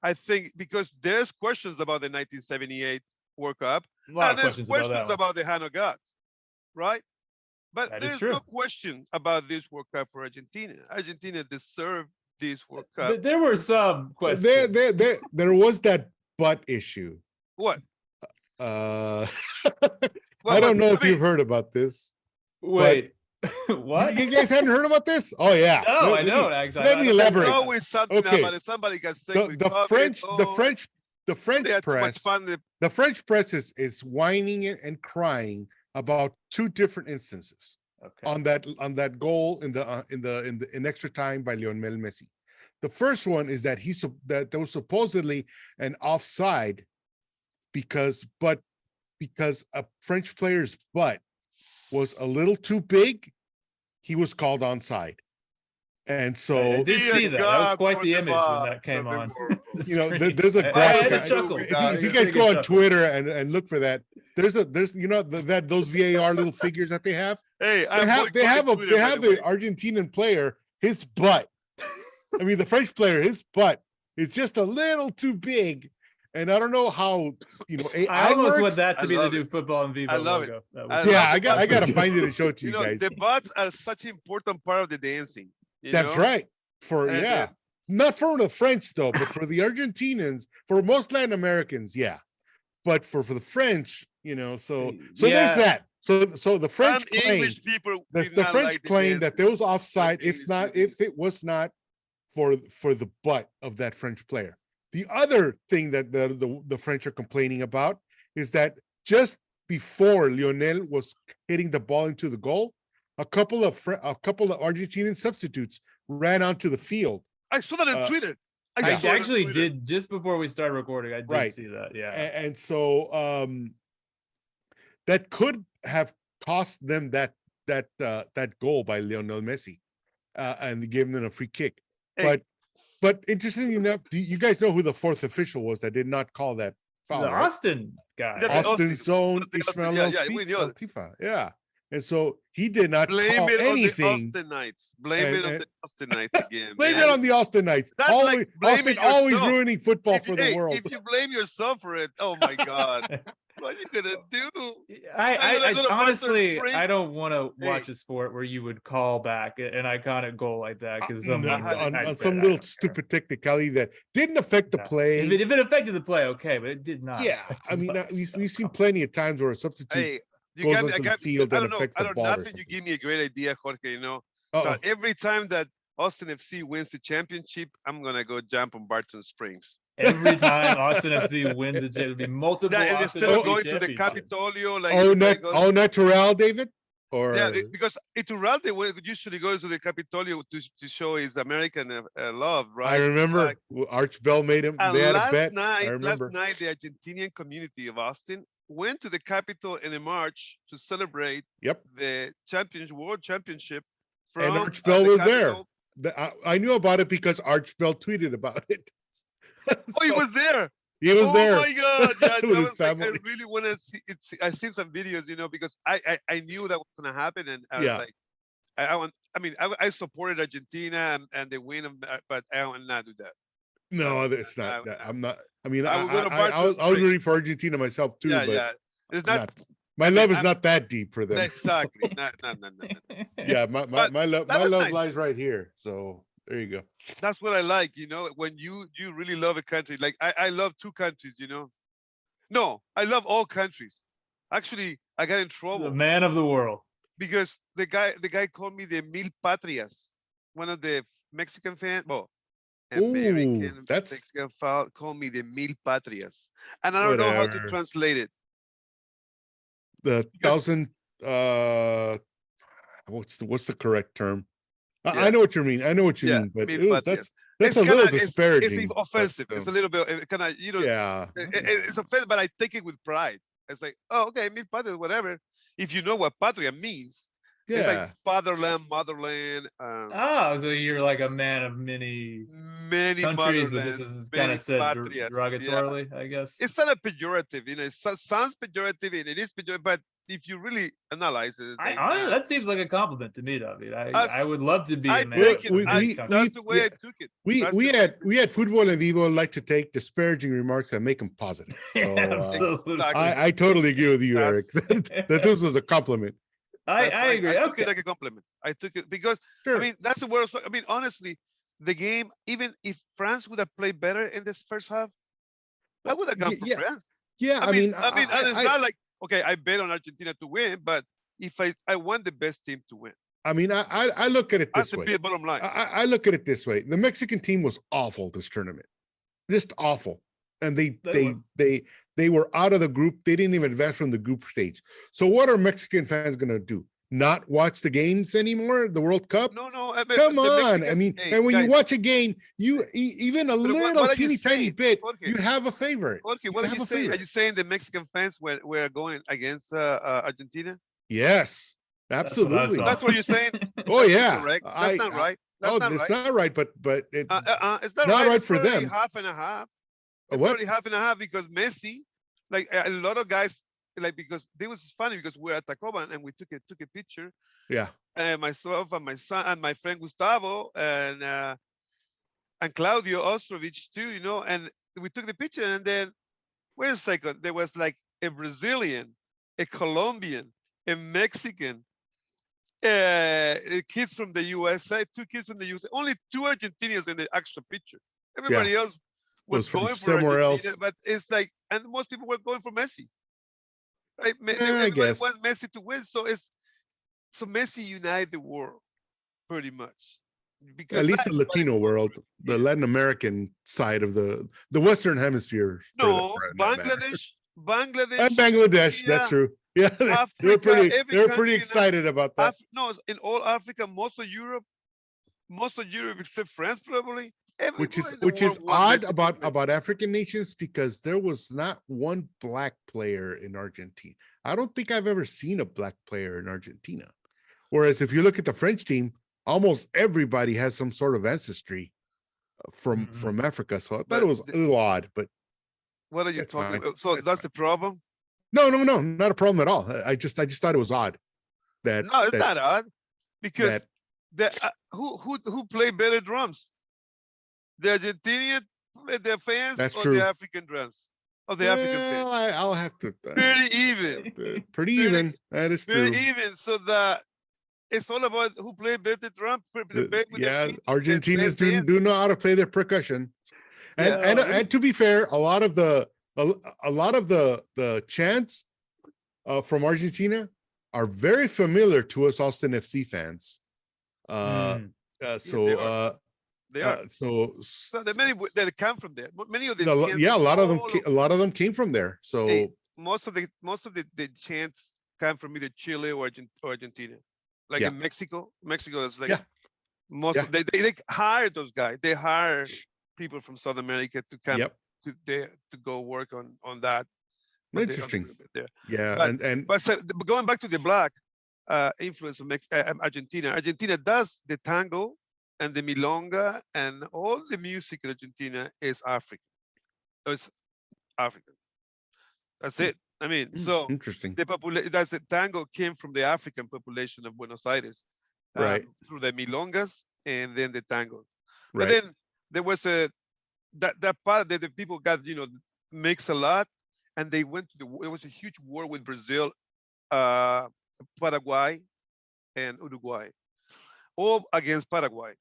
I think, because there's questions about the 1978 World Cup, and there's questions about the Hand of Gods, right? But there's no question about this World Cup for Argentina. Argentina deserved this World Cup. But there were some questions. There was that butt issue. What? I don't know if you've heard about this. Wait, what? You guys hadn't heard about this? Oh yeah. No, I don't actually. Let me elaborate. There's always something about it. Somebody got sick. The French press is whining and crying about two different instances on that goal in extra time by Lionel Messi. The first one is that there was supposedly an offside because a French player's butt was a little too big. He was called onside. And so I did see that. That was quite the image when that came on. There's a graphic. If you guys go on Twitter and look for that, there's those VAR little figures that they have. Hey, they have the Argentinian player, his butt. I mean, the French player, his butt is just a little too big. And I don't know how, I almost want that to be the new Futbol En Vivo logo. I got to find it and show it to you guys. The butts are such an important part of the dancing. That's right. Not for the French though, but for the Argentinians, for most Latin Americans, but for the French, so there's that. So the French claim, the French claim that there was offside if it was not for the butt of that French player. The other thing that the French are complaining about is that just before Lionel was hitting the ball into the goal, a couple of Argentinian substitutes ran onto the field. I saw that on Twitter. I actually did just before we started recording. I did see that. Yeah, and so that could have cost them that goal by Lionel Messi, and giving them a free kick. But interestingly enough, do you guys know who the fourth official was that did not call that foul, the right? Austin guy. Yeah, Austin Austin. Zone The Austin, Ismail yeah, we know. Tifa. Yeah. And so he did not Blame call it anything. on the Austinites. Blame it on and- the Austinites again, Blame man. it on the Austinites. That's Always, like blaming Austin always yourself. ruining football for the world. If you blame yourself for it, oh my God, what are you gonna do? I Go to honestly, Barton I don't want to Hey. watch a sport where you would call back an iconic goal like that because on some little stupid technicality that didn't affect the Yeah. play. If it affected the play, okay, but it did not. Yeah, affect I the mean, play, we've so seen come plenty of times where a substitute Hey, you goes got me. onto the I field I and don't know. affects I the don't ball or nothing. You something. give me a great idea, Jorge. You know, Uh-oh. so every time that Austin FC wins the championship, I'm gonna go jump on Barton Springs. every time Austin FC wins a it'll be multiple Yeah, and Austin instead of FC going to the championships. Capitolio, like Oh, everybody goes. oh, natural, David? Or Yeah, because Iturralde usually goes to the Capitolio to show his American love, right? I remember Like, Arch Bell made him. and They had a last bet. I night, remember. the Argentinian community of Austin went to the Capitol in a march to celebrate Yep. the world championship. From And Arch Bell the was there. Capitol. I knew about it because Arch Bell tweeted about it. Oh, he was there. He was Oh there. my God! Yeah, that With his was like, I family. really want to see it. I seen some videos, you know, because I knew that was gonna happen, and I was Yeah. like, I supported Argentina and the win, but I will not do that. No, it's not. I- I'm not. I mean, I will go to I was Barton Springs. rooting for Argentina myself too, Yeah, but yeah. It's not my love is I'm- not that deep for them. exactly. No. Yeah, my But love that was nice. lies right here. So there you go. That's what I like, you know, when you really love a country. Like I love two countries, you know. No, I love all countries. Actually, I got in The trouble man of the world. because the guy called me the Mil Patrias. One of the Mexican fans, American that's- Mexican fan called me the Mil Patrias, and I don't know how to Whatever. translate it. The thousand. What's the correct term? Yeah. I know what you mean. I know what you Yeah, mean, but Mil it was Patrias. that's a It's little kinda- disparaging. It's offensive. but, It's a little bit kind of, you know. yeah. It's offensive, but I take it with pride. It's like, oh, okay, Mil Patrias, whatever. If you know what patria means, it's Yeah. like fatherland, motherland, Oh, so you're like a man of many many countries, but this motherlands, is kind many of said patrias. Yeah. derogatorily, I guess. It's not a pejorative, you know. It sounds pejorative, and it is pejorative, but if you really analyze it, I like, honestly, nah. that seems like a compliment to me, David. Us- I would love to be I a man. take it. of we- many we- countries. That's the way yeah. I took it. We That's we the- had Futbol En Vivo like to take disparaging remarks and make them positive. So, Absolutely. Exactly. I totally agree with you, Eric. That's- that this was a compliment. That's I why agree. I took Okay. it like a compliment. I took it because Sure. I mean that's the worst. I mean, honestly, the game, even if France would have played better in this first half, I would have gone for Yeah, France. yeah. I mean, and it's I not like, okay, I bet on Argentina to win, but if I want the best team to win, mean, I look at it that's this the way. bottom line. I look at it this way. The Mexican team was awful this tournament, just awful, and they were out of the group. They didn't even advance from the group stage. So what are Mexican fans gonna do? Not watch the games anymore? The World Cup? No, Come the on! I Mexican- mean, hey, and when guys, you watch a game, you even a what little are you teeny tiny saying, bit, Jorge? you have a favorite. Okay, what are have you a saying? Are favorite. you saying the Mexican fans were going against Argentina? Yes, what I absolutely. saw. That's what you're saying. Oh yeah, Correct. That's not right. That's Oh, not it's right. not right, but it, It's not, not right It's for probably them. half and a half. It's what? probably half and a half because Messi, like a lot of guys, like because it was funny because we were at Tacoma and we took a picture, Yeah, and myself and my son and my friend Gustavo and Claudio Ostrovich too, you know, and we took the picture and then wait a second, there was like a Brazilian, a Colombian, a Mexican, kids from the USA, two kids from the USA, only two Argentinians in the extra picture. Everybody else was from going for somewhere Argentina, else. but it's like, and most people were going for Messi. Right? I Everybody guess. wants Messi to win, so Messi united the world pretty much. Because at least not the everybody Latino was world, for it. the Yeah. Latin American side of the Western Hemisphere. No, for that matter. Bangladesh, And Bangladesh, India, that's true. Yeah, they were Africa, pretty. every They were country pretty in excited about that. no, in all Africa, most of Europe except France probably. Which is Everywhere in the world want odd Messi to win. about African nations, because there was not one black player in Argentina. I don't think I've ever seen a black player in Argentina. Whereas if you look at the French team, almost everybody has some sort of ancestry from Africa. So I thought But it was a little odd, but What are you That's talking fine. about? So that's the problem? No, not a problem at all. I just thought it was odd that No, it's that not odd because that who play better drums? The Argentinian the fans that's or true. the African drums? Or the African fans? Well, I'll have to Pretty even. pretty Pretty- even. That is true. Very even. So that it's all about who play better drum. Yeah, Argentinians do know how to play their percussion. And Yeah. and to be fair, a lot of the chants from Argentina are very familiar to us Austin FC fans. They are. So there are many that come from there. Many of the a lot of them came from there. So hey, most of the chants come from either Chile or Argentina. Like in Mexico is like most of they hire those guys. They hire people from South America to come to go work on that. Interesting. But going back to the black influence of Argentina. Argentina does the tango and the milonga and all the music in Argentina is African. So it's African. That's it. I mean, so interesting. That's the tango came from the African population of Buenos Aires, right? Through the milongas and then the tango. Right. But then there was that part that the people got mixed a lot, and they went to it was a huge war with Brazil, Paraguay, and Uruguay, all against Paraguay,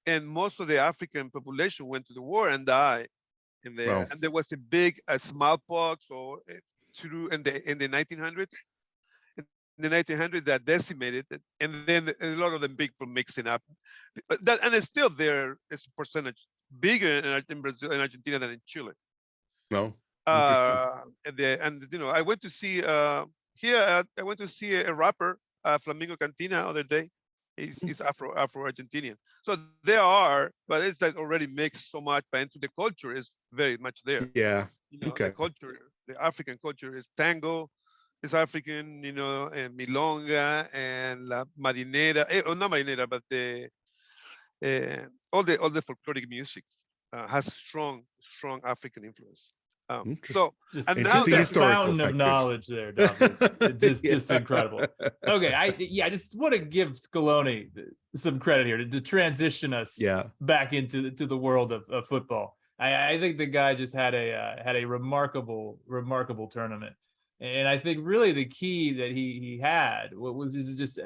and most of the African population went to the war and died in there. Wow. And there was a big smallpox or in the 1900s. In the 1900s, that decimated it, and then a lot of them people mixing up. And it's still there. It's a percentage bigger in Brazil and Argentina than in Chile. No. And I went to see I went to see a rapper, Flamingo Cantina, other day. He's Afro-Argentinian. So there are, but it's like already mixed so much, but into the culture is very much there. Yeah. The culture, the African culture is tango, is African, and milonga and la marinera, not marinera, but all the folkloric music has strong African influence. So and now the fountain of knowledge there, just incredible. Okay, I just want to give Scaloni some credit here to transition us back into the world of football. I think the guy just had a remarkable tournament, and I think really the key that he had was just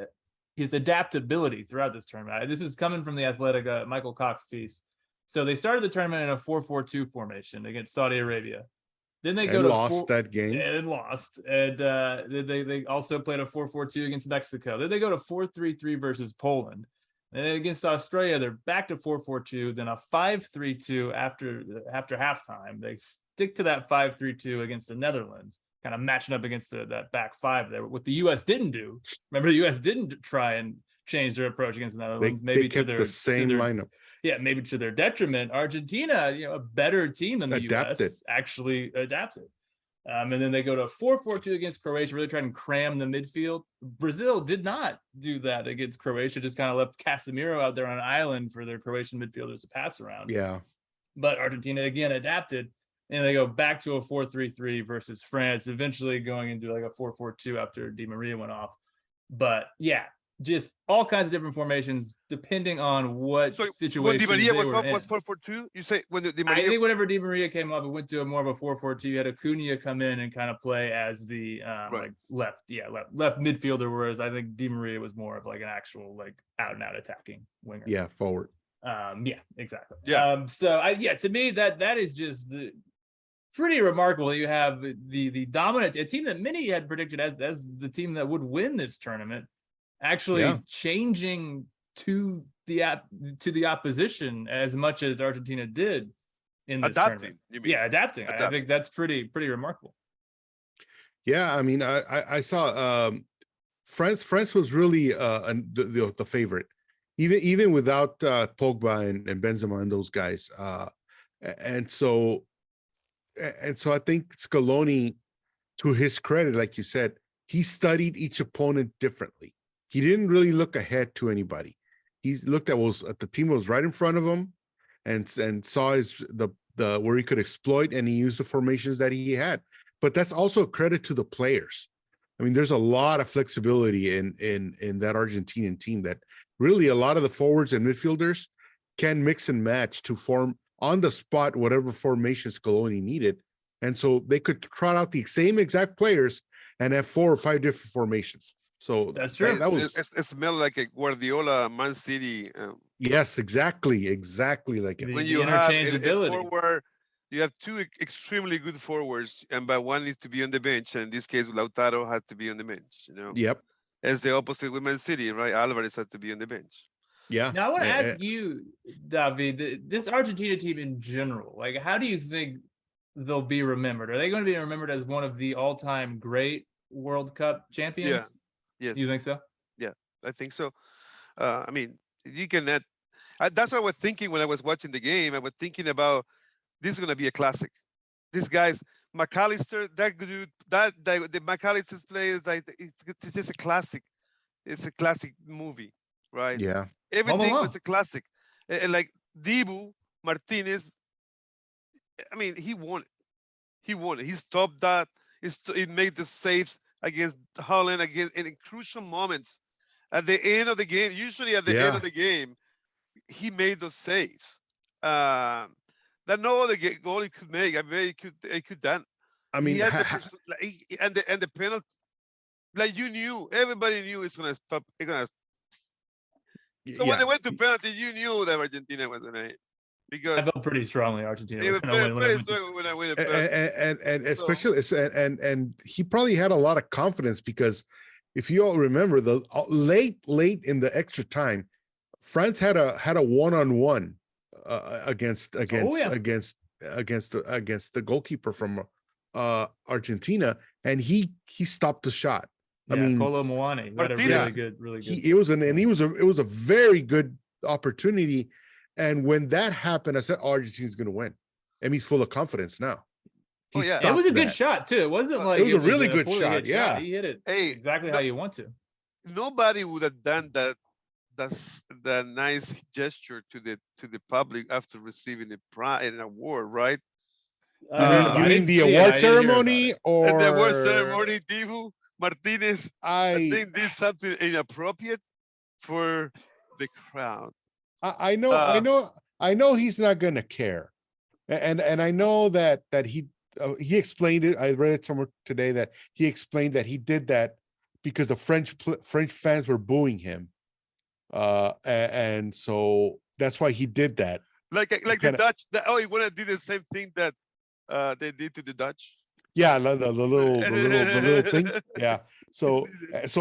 his adaptability throughout this tournament. This is coming from the Athletic Michael Cox piece. So they started the tournament in a 4-4-2 formation against Saudi Arabia. Then they lost that game. And lost. And they also played a 4-4-2 against Mexico. Then they go to 4-3-3 versus Poland. And then against Australia, they're back to 4-4-2, then a 5-3-2 after halftime. They stick to that 5-3-2 against the Netherlands, kind of matching up against that back five there. What the U.S. didn't do, remember, the U.S. didn't try and change their approach against the Netherlands. They kept the same lineup. Yeah, maybe to their detriment. Argentina, a better team than the U.S. actually adapted. And then they go to 4-4-2 against Croatia, really trying to cram the midfield. Brazil did not do that against Croatia, just kind of left Casemiro out there on an island for their Croatian midfielders to pass around. Yeah. But Argentina, again, adapted, and they go back to a 4-3-3 versus France, eventually going into like a 4-4-2 after Di Maria went off. But, yeah, just all kinds of different formations depending on what situation. When Di Maria was 4-4-2, you say when Di Maria. I think whenever Di Maria came up, it went to more of a 4-4-2. You had Acuna come in and kind of play as the left midfielder, whereas I think Di Maria was more of like an actual like out and out attacking winger. Yeah, forward. Yeah, exactly. Yeah. To me that is just pretty remarkable. You have the dominant, a team that many had predicted as the team that would win this tournament, actually changing to the opposition as much as Argentina did in this tournament. You mean? Yeah, adapting. I think that's pretty remarkable. Yeah, I mean, I saw France was really the favorite, even without Pogba and Benzema and those guys. And so I think Scaloni, to his credit, like you said, he studied each opponent differently. He didn't really look ahead to anybody. He looked at the team that was right in front of him, and saw the where he could exploit, and he used the formations that he had. But that's also a credit to the players. I mean, there's a lot of flexibility in that Argentinian team, that really a lot of the forwards and midfielders can mix and match to form on the spot whatever formations Scaloni needed. And so they could trot out the same exact players and have 4 or 5 different formations. So that's true. That was it smelled like a Guardiola Man City. Yes, exactly like it. When The you have a interchangeability. forward, you have 2 extremely good forwards, but one needs to be on the bench. And in this case, Lautaro had to be on the bench. Yep. As the opposite with Man City, right? Alvarez had to be on the bench. Yeah. Now I want to ask you, David, this Argentina team in general, like, how do you think they'll be remembered? Are they going to be remembered as one of the all-time great World Cup champions? Yeah. Yes. You think so? Yeah, I think so. I mean, you can. That's what I was thinking when I was watching the game. I was thinking about this is going to be a classic. These guys, McAllister, that dude, the McAllister's play is like it's just a classic. It's a classic movie, right? Yeah. Everything was a classic. And like Dibu Martinez, I mean, he won it. He won it. He stopped that. It made the saves against Holland in crucial moments. At the end of the game, usually at the end of the game, he made those saves that no other goalie could make. I mean, he could done. I mean, he had the penalty. Like everybody knew it's gonna stop. So when they went to penalty, you knew that Argentina was gonna hit. Because I felt pretty strongly Argentina. And especially and he probably had a lot of confidence, because if you all remember, the late in the extra time, France had a one-on-one against the goalkeeper from Argentina, and he stopped the shot. Yeah, I mean, Kolo Muani had a really good. It was a very good opportunity. And when that happened, I said, Argentina's going to win. And he's full of confidence now. It was a good shot, too. It wasn't like it was a really good shot. Yeah. He hit it exactly how you want to. Nobody would have done that nice gesture to the public after receiving an award, right? You mean the award ceremony or the award ceremony, Dibu Martinez? I think this is something inappropriate for the crowd. I know he's not going to care, and I know that he explained it. I read it somewhere today that he explained that he did that because the French fans were booing him, and so that's why he did that. Like the Dutch. He want to do the same thing that they did to the Dutch. Yeah, the little thing. Yeah. So this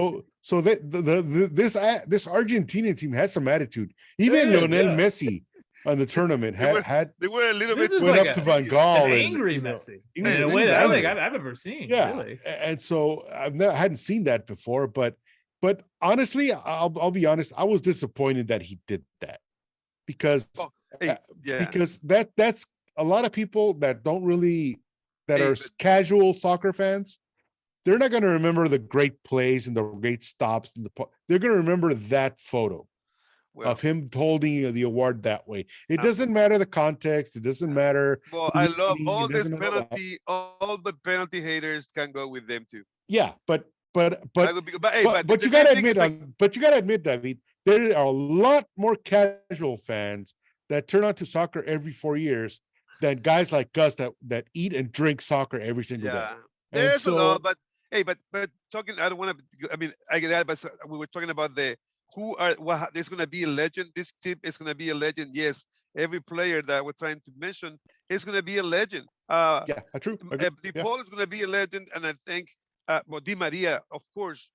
Argentinian team had some attitude. Even Lionel Messi on the tournament they were a little bit went up to Van Gaal, angry Messi in a way that I don't think I've ever seen. Yeah, really. And so I hadn't seen that before, but honestly, I'll be honest, I was disappointed that he did that because that's a lot of people that don't really are casual soccer fans. They're not going to remember the great plays and the great stops. They're going to remember that photo of him holding the award that way. It doesn't matter the context. It doesn't matter. Well, I love all this penalty. All the penalty haters can go with them too. Yeah, but you got to admit, David, there are a lot more casual fans that turn on to soccer every 4 years than guys like us that eat and drink soccer every single day. There's a lot, but talking. I don't want to. I mean, I get that, but we were talking about there's going to be a legend. This team is going to be a legend. Yes, every player that we're trying to mention is going to be a legend. True. Paul is going to be a legend, and I think Di Maria, of course,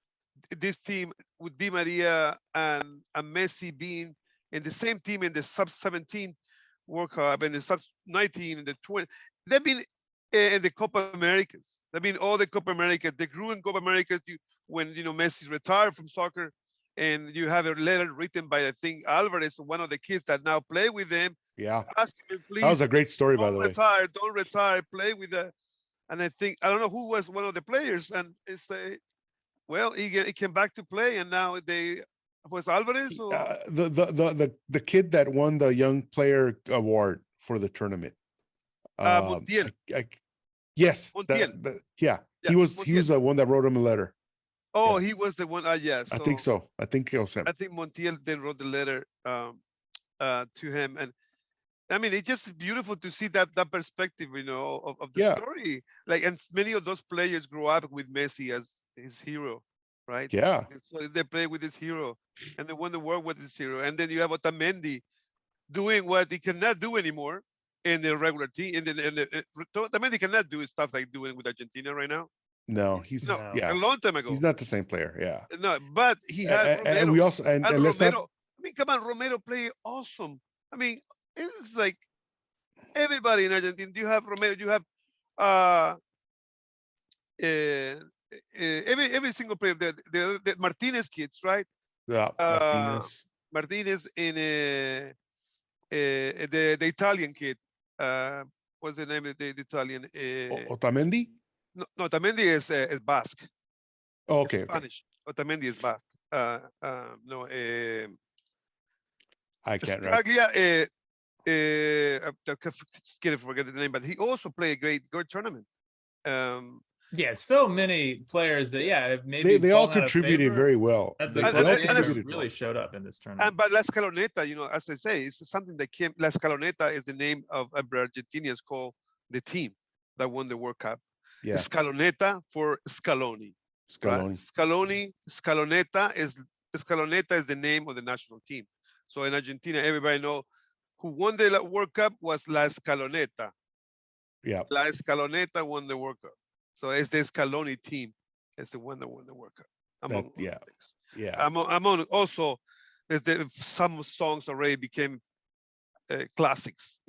this team with Di Maria and Messi being in the same team in the sub-17 World Cup and the sub-19 and the 20, they've been in the Copa Americas. I mean, all the Copa Americas, they grew in Copa Americas when Messi retired from soccer, and you have a letter written by, I think, Alvarez, one of the kids that now play with them. Yeah, asking him, please, that was a great story, by the way. Don't retire, play with that. And I think, I don't know who was one of the players, and it's he came back to play, and now was Alvarez or the kid that won the young player award for the tournament. Montiel. Yes. Montiel. Yeah. Yeah, He was Montiel. the one that wrote him a letter. Oh, Yeah. he was the one. Yeah. I think so. I think it was him. I think Montiel then wrote the letter to him, and I mean, it's just beautiful to see that perspective, of the Yeah. story. Like, and many of those players grow up with Messi as his hero, right? Yeah. So they play with his hero, and they want to work with his hero. And then you have Otamendi doing what he cannot do anymore in the regular team. Otamendi cannot do stuff like doing with Argentina right now. No, he's a long time ago. He's not the same player. Yeah. No, but he had Romero. And we also and let's Romero. not. I mean, come on, Romero played awesome. I mean, it's like everybody in Argentina. You have Romero. You have every single player. The Martinez kids, right? Yeah, Martinez in the Italian kid. What's the name of the Italian? Otamendi. No, Otamendi is Basque. Oh, okay. Spanish. Otamendi is Basque. No. I can't. Straglia, I forget the name, but he also played a great tournament. Yeah, so many players that maybe they all contributed very well. They really showed up in this tournament. But La Scaloneta, as I say, it's something that came. La Scaloneta is the name of Argentinians call the team that won the World Cup. Yeah. Scaloneta for Scaloni. Scaloneta is the name of the national team. So in Argentina, everybody know who won the World Cup was La Scaloneta. Yeah. La Scaloneta won the World Cup. So it's the Scaloni team. It's the one that won the World Cup. Among things. Yeah. Among also, some songs already became classics.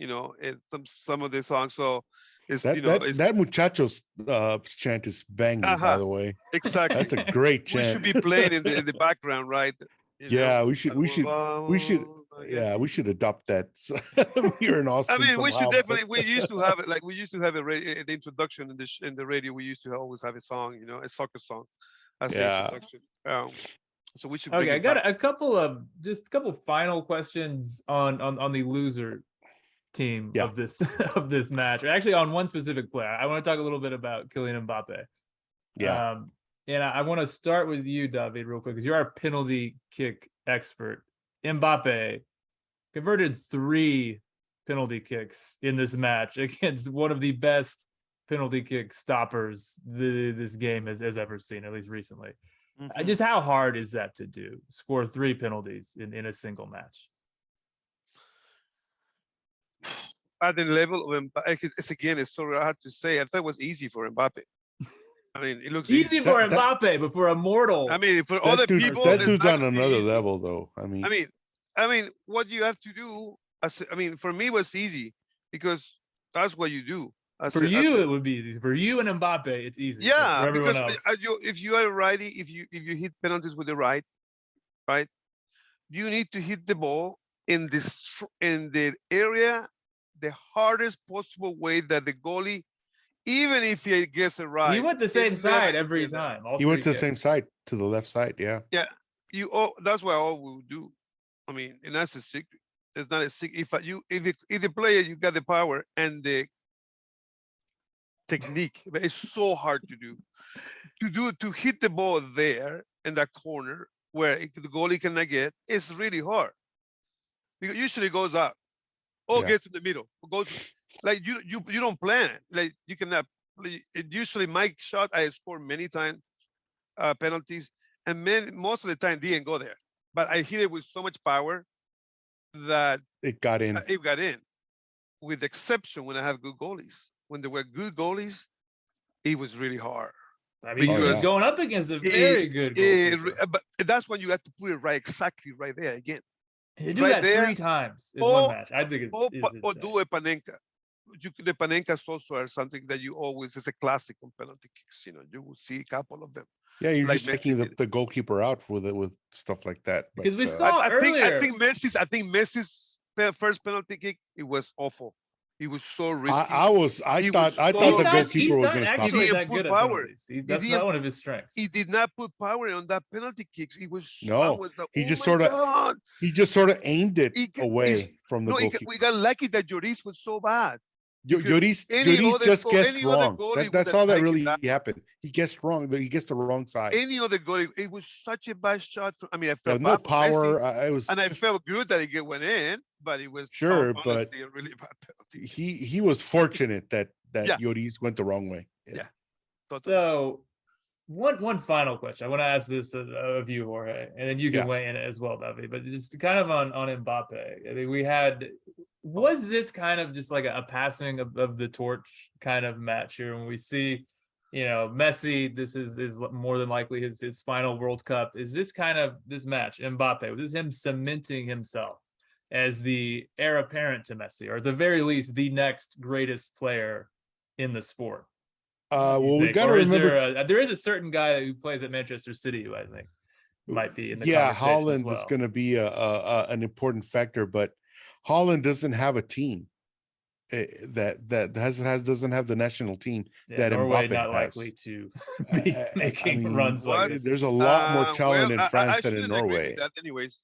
Some of the songs. So it's that muchachos chant is banging. By the way, exactly. That's a great chant. We should be playing in the background, right? We should adopt that here in Austin. I mean, we should definitely. We used to have it. Like we used to have the introduction in the radio. We used to always have a song, a soccer song, as the introduction. So we should. Okay, I got a couple final questions on the loser team of this match. Actually, on one specific player, I want to talk a little bit about Kylian Mbappe. Yeah. And I want to start with you, David, real quick, because you're our penalty kick expert. Mbappe converted 3 penalty kicks in this match against one of the best penalty kick stoppers this game has ever seen, at least recently. Mm-hmm. Just how hard is that to do? Score 3 penalties in a single match? At the level of Mbappe, it's so hard to say. I thought it was easy for Mbappe. I mean, it looks easy for Mbappe, but for a mortal. I mean, for other people, that dude's on another level, though. I mean, what you have to do. For me, it was easy because that's what you do. It would be easy. For you and Mbappe, it's easy. Yeah, for everyone else. If you are righty, if you hit penalties with the right, you need to hit the ball in the area the hardest possible way that the goalie. Even if he gets it right, he went the same side every time. He went to the same side, to the left side. Yeah. Yeah. That's what all we do. I mean, and that's a secret. It's not a secret. If the player, you got the power and the technique, but it's so hard to do. To hit the ball there in that corner where the goalie cannot get, it's really hard. Because usually it goes out. Or gets in the middle. Like you don't plan it. Like you cannot. Usually my shot I scored many times penalties, and most of the time didn't go there. But I hit it with so much power that it got in. It got in. With the exception when I have good goalies. When there were good goalies, it was really hard. I mean, he was going up against a very good goalkeeper. But that's when you have to put it exactly right there again. He do that 3 times in one match. I think or do a Panenka. The Panenkas also are something that you always is a classic on penalty kicks. You will see a couple of them. Yeah, you're just taking the goalkeeper out with stuff like that. Because we saw earlier. I think Messi's first penalty kick, it was awful. He was so risky. I thought the goalkeeper was going to stop. He didn't put power. That's not one of his strengths. He did not put power on that penalty kicks. He was he just sort of aimed it away from the goalkeeper. We got lucky that Lloris was so bad. Lloris just guessed wrong. That's all that really happened. He guessed wrong. He guessed the wrong side. Any other goalie, it was such a bad shot. I mean, I There felt was no bad for power. Messi, It was and I felt good that it went in, but it was sure, but honestly a really bad penalty. he was fortunate that Yeah. Lloris went the wrong way. Yeah. Totally. So one final question. I want to ask this of you, Jorge, and then you can weigh in as well, David. But just kind of on Mbappe. I mean, was this kind of just like a passing of the torch kind of match here when we see, Messi, this is more than likely his final World Cup. Is this kind of this match, Mbappe, was this him cementing himself as the heir apparent to Messi, or at the very least, the next greatest player in the sport? Well, we got to remember there is a certain guy who plays at Manchester City who I think might be in the conversation Haaland as well. is going to be an important factor, but Haaland doesn't have a team that doesn't have the national team that Norway Mbappe not has. Likely to be making runs like this. There's a lot more talent in France than in shouldn't agree Norway. with that anyways.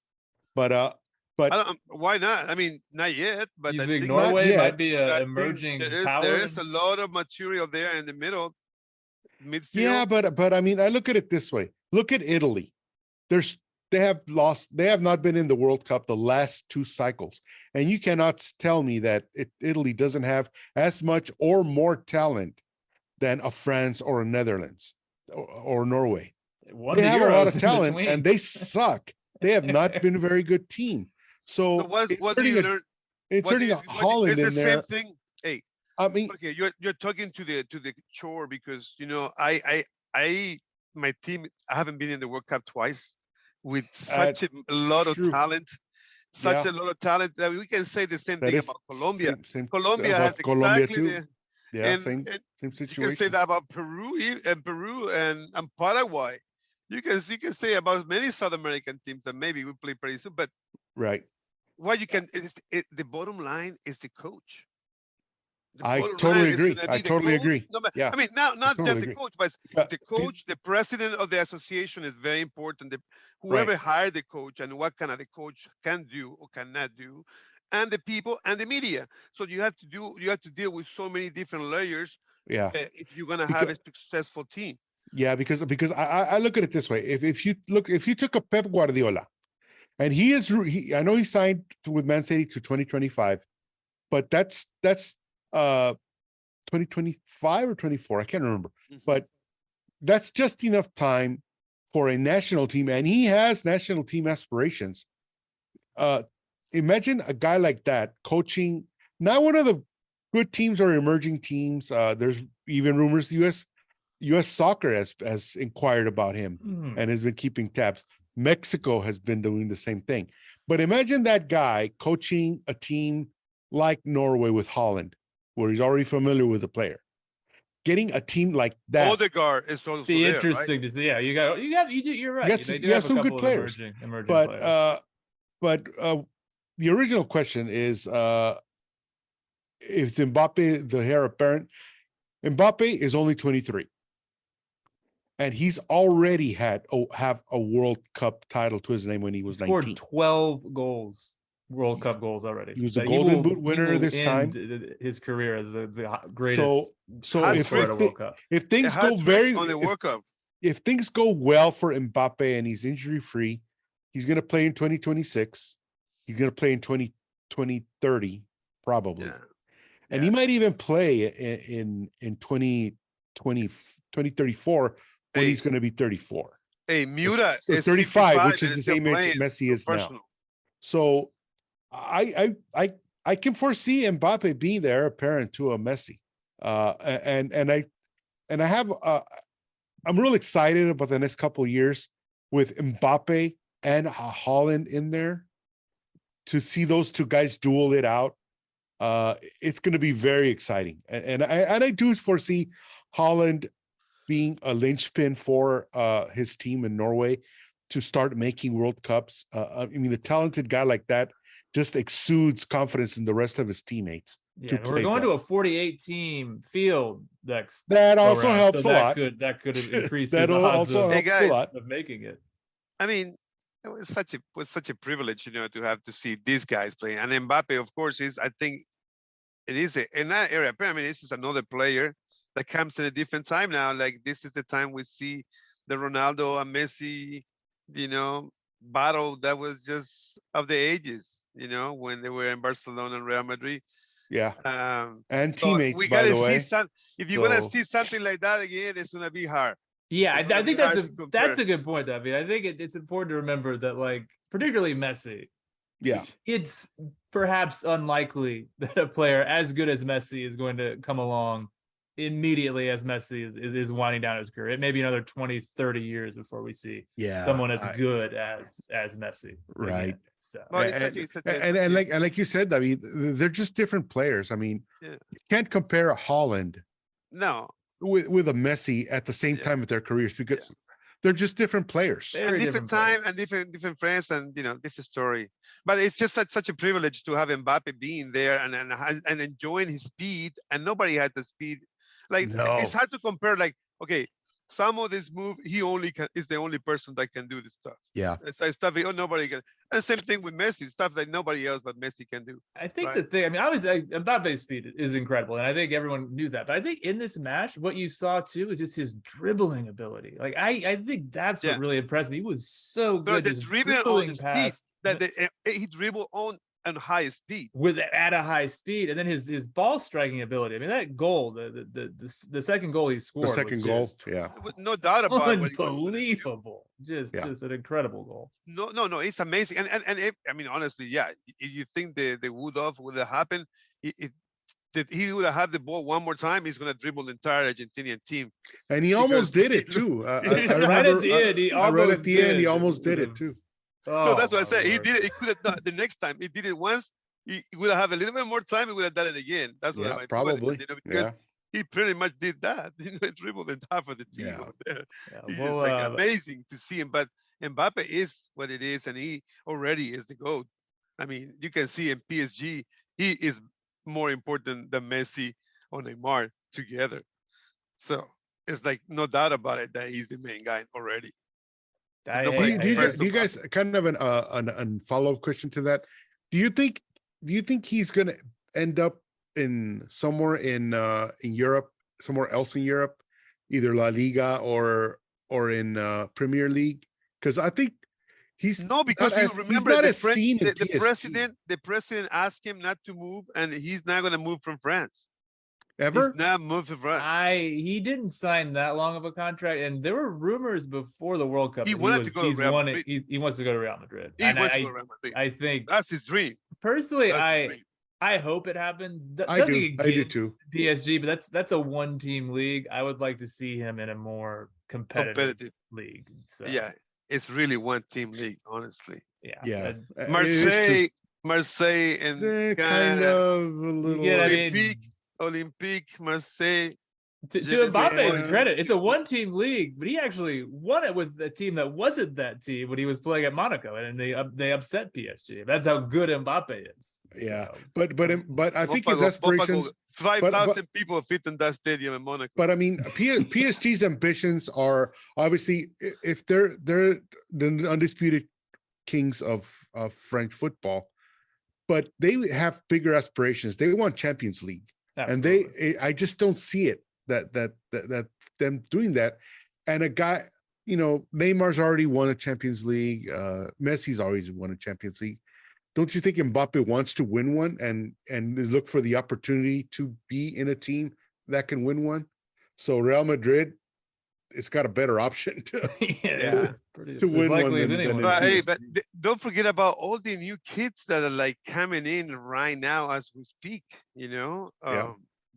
But why not? I mean, not yet. But You I think think Norway yet. might be an emerging power? There is a lot of material there in the midfield. Yeah, but I mean, I look at it this way. Look at Italy. They have not been in the World Cup the last 2 cycles. And you cannot tell me that Italy doesn't have as much or more talent than a France or a Netherlands or Norway. They have a lot of talent and they suck. They have not been a very good team. So what do you learn? Inserting Haaland in there. Same thing. Hey, I mean, okay, you're talking to the chore because my team, I haven't been in the World Cup twice with such a lot of talent, a lot of talent that we can say the same thing about Colombia. Colombia has exactly same situation. You can say that about Peru and Paraguay. You can say about many South American teams that maybe we play pretty soon, but right. What you can the bottom line is the coach. I totally agree. I totally agree. I mean, not just the coach, but the coach, the president of the association is very important. Whoever hired the coach and what kind of the coach can do or cannot do, and the people and the media. So you have to deal with so many different layers. Yeah. If you're gonna have a successful team. Yeah, because I look at it this way. If you took a Pep Guardiola, and I know he signed with Man City to 2025, but that's 2025 or 24. I can't remember, but that's just enough time for a national team, and he has national team aspirations. Imagine a guy like that coaching not one of the good teams or emerging teams. There's even rumors U.S. soccer has inquired about him and has been keeping tabs. Mexico has been doing the same thing. But imagine that guy coaching a team like Norway with Haaland, where he's already familiar with the player. Getting a team like that. Odegaard is also be there, interesting right? to see. Yeah, you're right. They do you have some good players. Emerging players. But the original question is Mbappe the heir apparent? Mbappe is only 23. And he's already have a World Cup title to his name when he was 19. Scored 12 goals, World Cup goals already. He was a Golden Boot winner this time. His career as the greatest. So if things go on the World Cup, if things go well for Mbappe and he's injury free, he's going to play in 2026. He's going to play in 2030 probably, and he might even play in 2034. When he's going to be 34. Hey, Miura is 35, which is the same age Messi is now. So I can foresee Mbappe being there apparent to a Messi. I'm real excited about the next couple of years with Mbappe and Haaland in there to see those two guys duel it out. It's going to be very exciting. And I do foresee Haaland being a linchpin for his team in Norway to start making World Cups. I mean, a talented guy like that just exudes confidence in the rest of his teammates. Yeah, we're going to a 48-team field next. That also helps a lot. That could increase that also helps a lot of making it. I mean, it was such a privilege, to have to see these guys play. And Mbappe, of course, I think it is in that area. I mean, this is another player that comes in a different time now. Like this is the time we see the Ronaldo and Messi, battle that was just of the ages, when they were in Barcelona and Real Madrid. Yeah. And So teammates, we by gotta the way. see if you're gonna see something like that again, it's gonna be hard. Yeah, I think that's a a good point, David. I think it's important to remember that, like, particularly Messi. Yeah. It's perhaps unlikely that a player as good as Messi is going to come along immediately as Messi is winding down his career. It may be another 20, 30 years before we see someone as good as Messi. Right. Again. So. And like you said, I mean, they're just different players. I mean, you can't compare a Holland with a Messi at the same time with their careers, because they're just different players. And different time and different friends and different story. But it's just such a privilege to have Mbappe being there and enjoying his speed, and nobody had the speed. Like it's hard to compare. Like, okay, some of this move, he is the only person that can do this stuff. Yeah. It's like stuff nobody can. And same thing with Messi, stuff that nobody else but Messi can do. I think the thing, I mean, Mbappe's speed is incredible, and I think everyone knew that. But I think in this match, what you saw too is just his dribbling ability. Like I think that's what really impressed me. He was so good. The dribbling on the speed that he dribbled on high speed at a high speed, and then his ball striking ability. I mean, that goal, the second goal he scored, no doubt about it. Unbelievable, just an incredible goal. No, it's amazing. And I mean, honestly, if you think the would have happened, that he would have had the ball one more time, he's going to dribble the entire Argentinian team. And he almost did it too. Right at the end, he almost did it too. No, that's what I said. He did it. He could have done the next time. He did it once. He would have a little bit more time. He would have done it again. That's what I might probably. Because he pretty much did that. Dribbled the half of the team out there. It's amazing to see him. But Mbappe is what it is, and he already is the GOAT. I mean, you can see in PSG, he is more important than Messi or Neymar together. So it's like no doubt about it that he's the main guy already. Do you guys kind of an follow-up question to that? Do you think he's going to end up in somewhere in Europe, somewhere else in Europe, either La Liga or in Premier League? Because I think he's because remember the president asked him not to move, and he's not going to move from France. Ever? He's not moved to France. He didn't sign that long of a contract, and there were rumors before the World Cup. He wanted to go to Real Madrid. He wants to go to Real Madrid. He wants to go to Real Madrid. I think that's his dream. Personally, I hope it happens. I do too. PSG, but that's a one-team league. I would like to see him in a more competitive league. So. Yeah, it's really one-team league, honestly. Yeah. Marseille, and kind of a little. Olympique, Marseille. To Mbappe's credit, it's a one-team league, but he actually won it with a team that wasn't that team when he was playing at Monaco, and they upset PSG. That's how good Mbappe is. Yeah, so. but I think his aspirations. 5,000 people fit in that stadium in Monaco. But I mean, PSG's ambitions are obviously, if they're the undisputed kings of French football, but they have bigger aspirations. They want Champions League. Absolutely. And I just don't see it that them doing that. And a guy, Neymar's already won a Champions League. Messi's always won a Champions League. Don't you think Mbappe wants to win one and look for the opportunity to be in a team that can win one? So Real Madrid, it's got a better option to win one. But don't forget about all the new kids that are like coming in right now as we speak.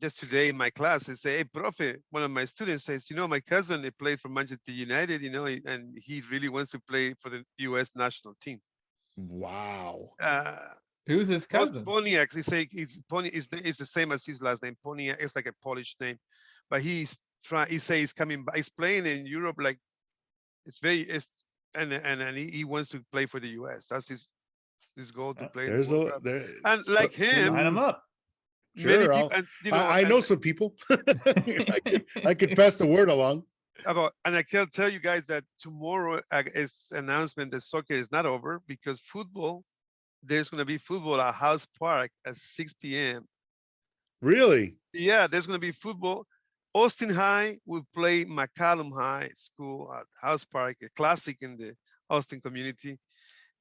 Just today in my class, they say, "Hey, profe," one of my students says, "My cousin, he played for Manchester United, and he really wants to play for the U.S. national team." Wow. Who's his cousin? Poniak. He say it's the same as his last name. Poniak. It's like a Polish name, but he says he's coming back. He's playing in Europe, like and he wants to play for the US. That's his goal to play. And like him, line him up. Sure, I know some people. I could pass the word along. And I can tell you guys that tomorrow is announcement that soccer is not over, because there's going to be football at House Park at 6 p.m. Really? Yeah, there's going to be football. Austin High will play McCallum High School at House Park, a classic in the Austin community.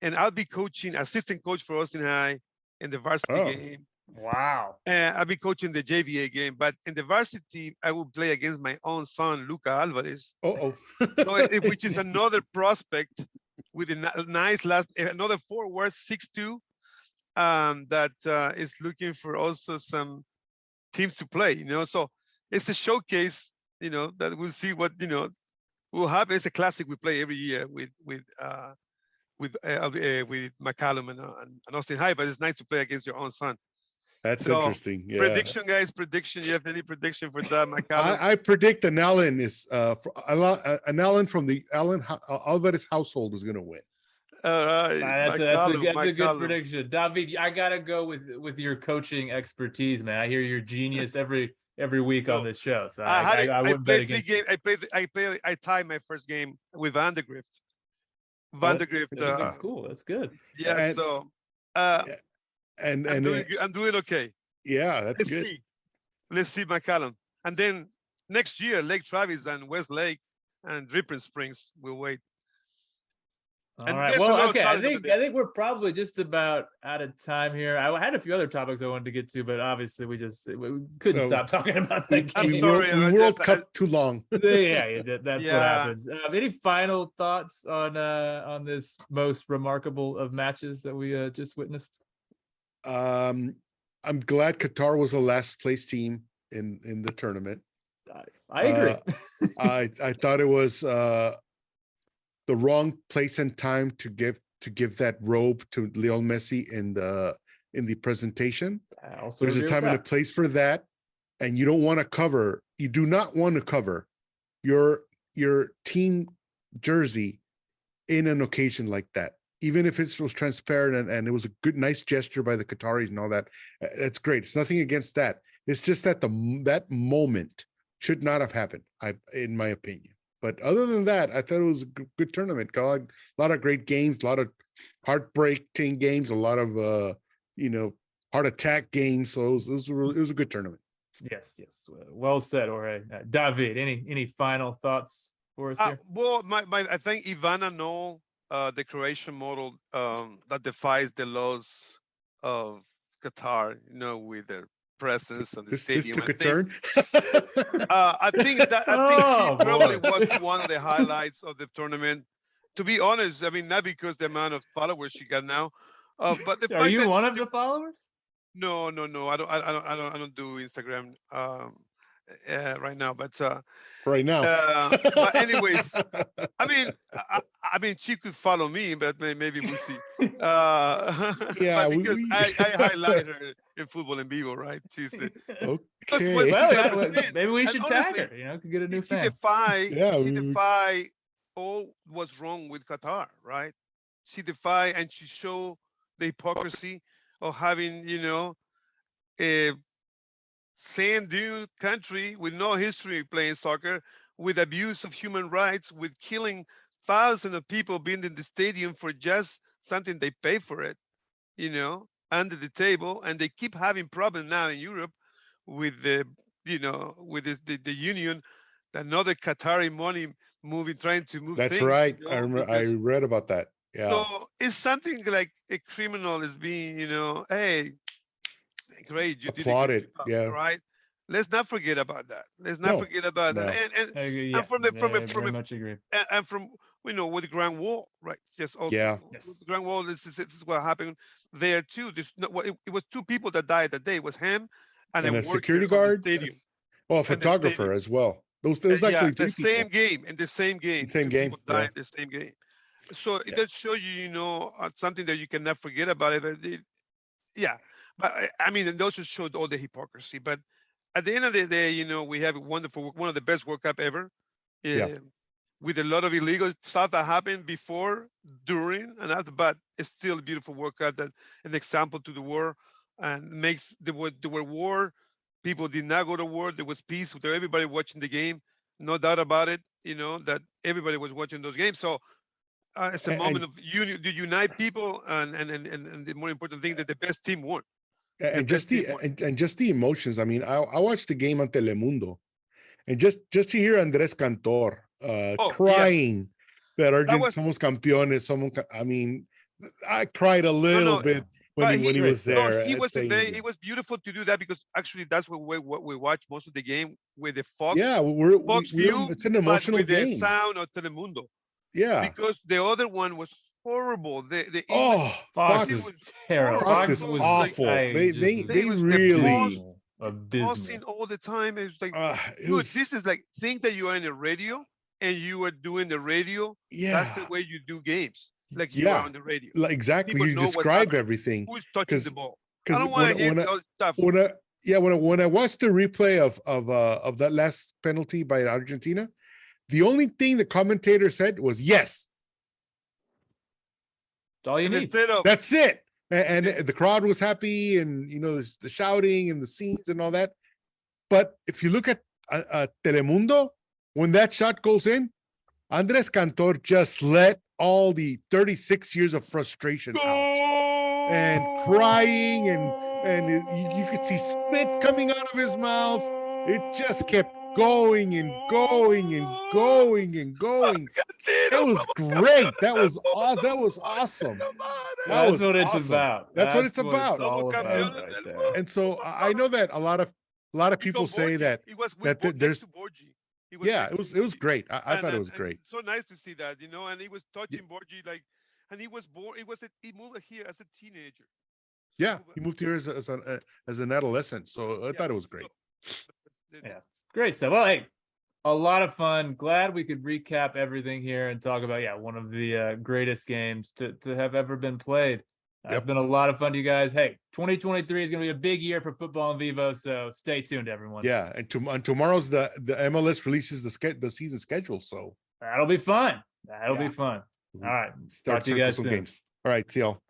And I'll be coaching, assistant coach for Austin High in the varsity game. Wow. And I'll be coaching the JVA game. But in the varsity, I will play against my own son, Luca Alvarez, which is another prospect with a nice another forward, 6'2", that is looking for also some teams to play, so it's a showcase, that we'll see what, will happen. It's a classic we play every year with McCallum and Austin High, but it's nice to play against your own son. That's interesting. Yeah. Prediction, guys. Prediction. You have any prediction for that, McCallum? I predict an Allen is an Allen from the Alvarez household is going to win. All right, that's a good prediction, David. I gotta go with your coaching expertise, man. I hear you're genius every week on this show, so I wouldn't bet against you. I tied my first game with Vandergrift. That's cool. That's good. Yeah. And I'm doing okay. Yeah, that's good. Let's see, McCallum. And then next year, Lake Travis and West Lake and Ripon Springs will wait. All right. Well, okay. I think we're probably just about out of time here. I had a few other topics I wanted to get to, but obviously we couldn't stop talking about that game. I'm sorry. We World Cup too long. Yeah, that's what happens. Any final thoughts on this most remarkable of matches that we just witnessed? I'm glad Qatar was the last place team in the tournament. I agree. I thought it was the wrong place and time to give that robe to Lionel Messi in the presentation. There's a time and a place for that, and you don't want to cover. You do not want to cover your team jersey in an occasion like that, even if it was transparent and it was a nice gesture by the Qataris and all that. That's great. It's nothing against that. It's just that that moment should not have happened, in my opinion. But other than that, I thought it was a good tournament. A lot of great games, a lot of heartbreaking games, a lot of heart attack games. So it was a good tournament. Yes. Well said, Jorge. David, any final thoughts for us here? Well, I think Ivana know the Croatian model that defies the laws of Qatar, with their presence on the stadium. This took a turn. I think she probably was one of the highlights of the tournament. To be honest, I mean, not because the amount of followers she got now, but the fact are you one of the followers? No. I don't do Instagram right now, but right now. But anyways, I mean, she could follow me, but maybe we'll see. Yeah, because I highlight her in Futbol En Vivo, right? She's okay. Well, maybe we should tag her. Could get a new fan. She defy all what's wrong with Qatar, right? She defy and she show the hypocrisy of having, a sand dune country with no history playing soccer, with abuse of human rights, with killing thousands of people being in the stadium for just something they pay for it, under the table. And they keep having problems now in Europe with the union, another Qatari money trying to move. That's things, right. I remember. I read about that. Yeah. So it's something like a criminal is being, hey, great, you applauded. Did a good job, yeah. Right. Let's not forget about that. And I much agree. And from with the Grand Wall, right? Just also, the Grand Wall. This is what happened there too. It was two people that died that day. It was him and a security guard. Stadium. Well, a photographer as well. Those actually the same game in the same game. Same game. Died in the same game. So it does show you, something that you cannot forget about it. But I mean, it also showed all the hypocrisy. But at the end of the day, we have one of the best World Cup ever, with a lot of illegal stuff that happened before, during, and after. But it's still a beautiful World Cup, that an example to the world, and makes there were war. People did not go to war. There was peace with everybody watching the game. No doubt about it. That everybody was watching those games. So it's a moment of unite people, and the more important thing, that the best team won. And the just the best team. and just the emotions. I mean, I watched the game on Telemundo, and just to hear Andrés Cantor yes. crying that Argentina was- somos campeones, I mean, I cried a little bit when he was there. He was saying it was beautiful to do that because actually that's what we watch most of the game with the Fox. yeah, Fox view, it's an but emotional with the game. sound of Telemundo. Yeah, Because the other one was horrible. The Fox Fox is terrible. Fox is was awful. like, They was really pausing all the time. It's like, it dude, was, this is like, think that you are in the radio and you are doing the radio. yeah, That's the way you do games. Like you are on the radio. like exactly. People You know what's describe happening. everything. Who's touching the ball? I Because don't want to hear the other stuff. when I watched the replay of that last penalty by Argentina, the only thing the commentator said was yes. That's all you And need. instead of That's it. And the crowd was happy, and the shouting and the scenes and all that. But if you look at Telemundo, when that shot goes in, Andrés Cantor just let all the 36 years of frustration out, and crying, and you could see spit coming out of his mouth. It just kept going and going and going and going. It was great. That was awesome. That's what it's about. That's what it's about. all about right there. And so I know that a lot of people say that there's it was great. I thought it was great. So nice to see that, and he was touching Borgi and he was born. He moved here as a teenager. Yeah, he moved here as an adolescent. So I thought it was great. Yeah, great stuff. Well, hey, a lot of fun. Glad we could recap everything here and talk about one of the greatest games to have ever been played. It's been a lot of fun to you guys. Hey, 2023 is going to be a big year for Futbol En Vivo, so stay tuned, everyone. Yeah, and tomorrow's the MLS releases the season schedule, so that'll be fun. That'll be fun. All right, start talk to you guys some soon. games. All right, see y'all.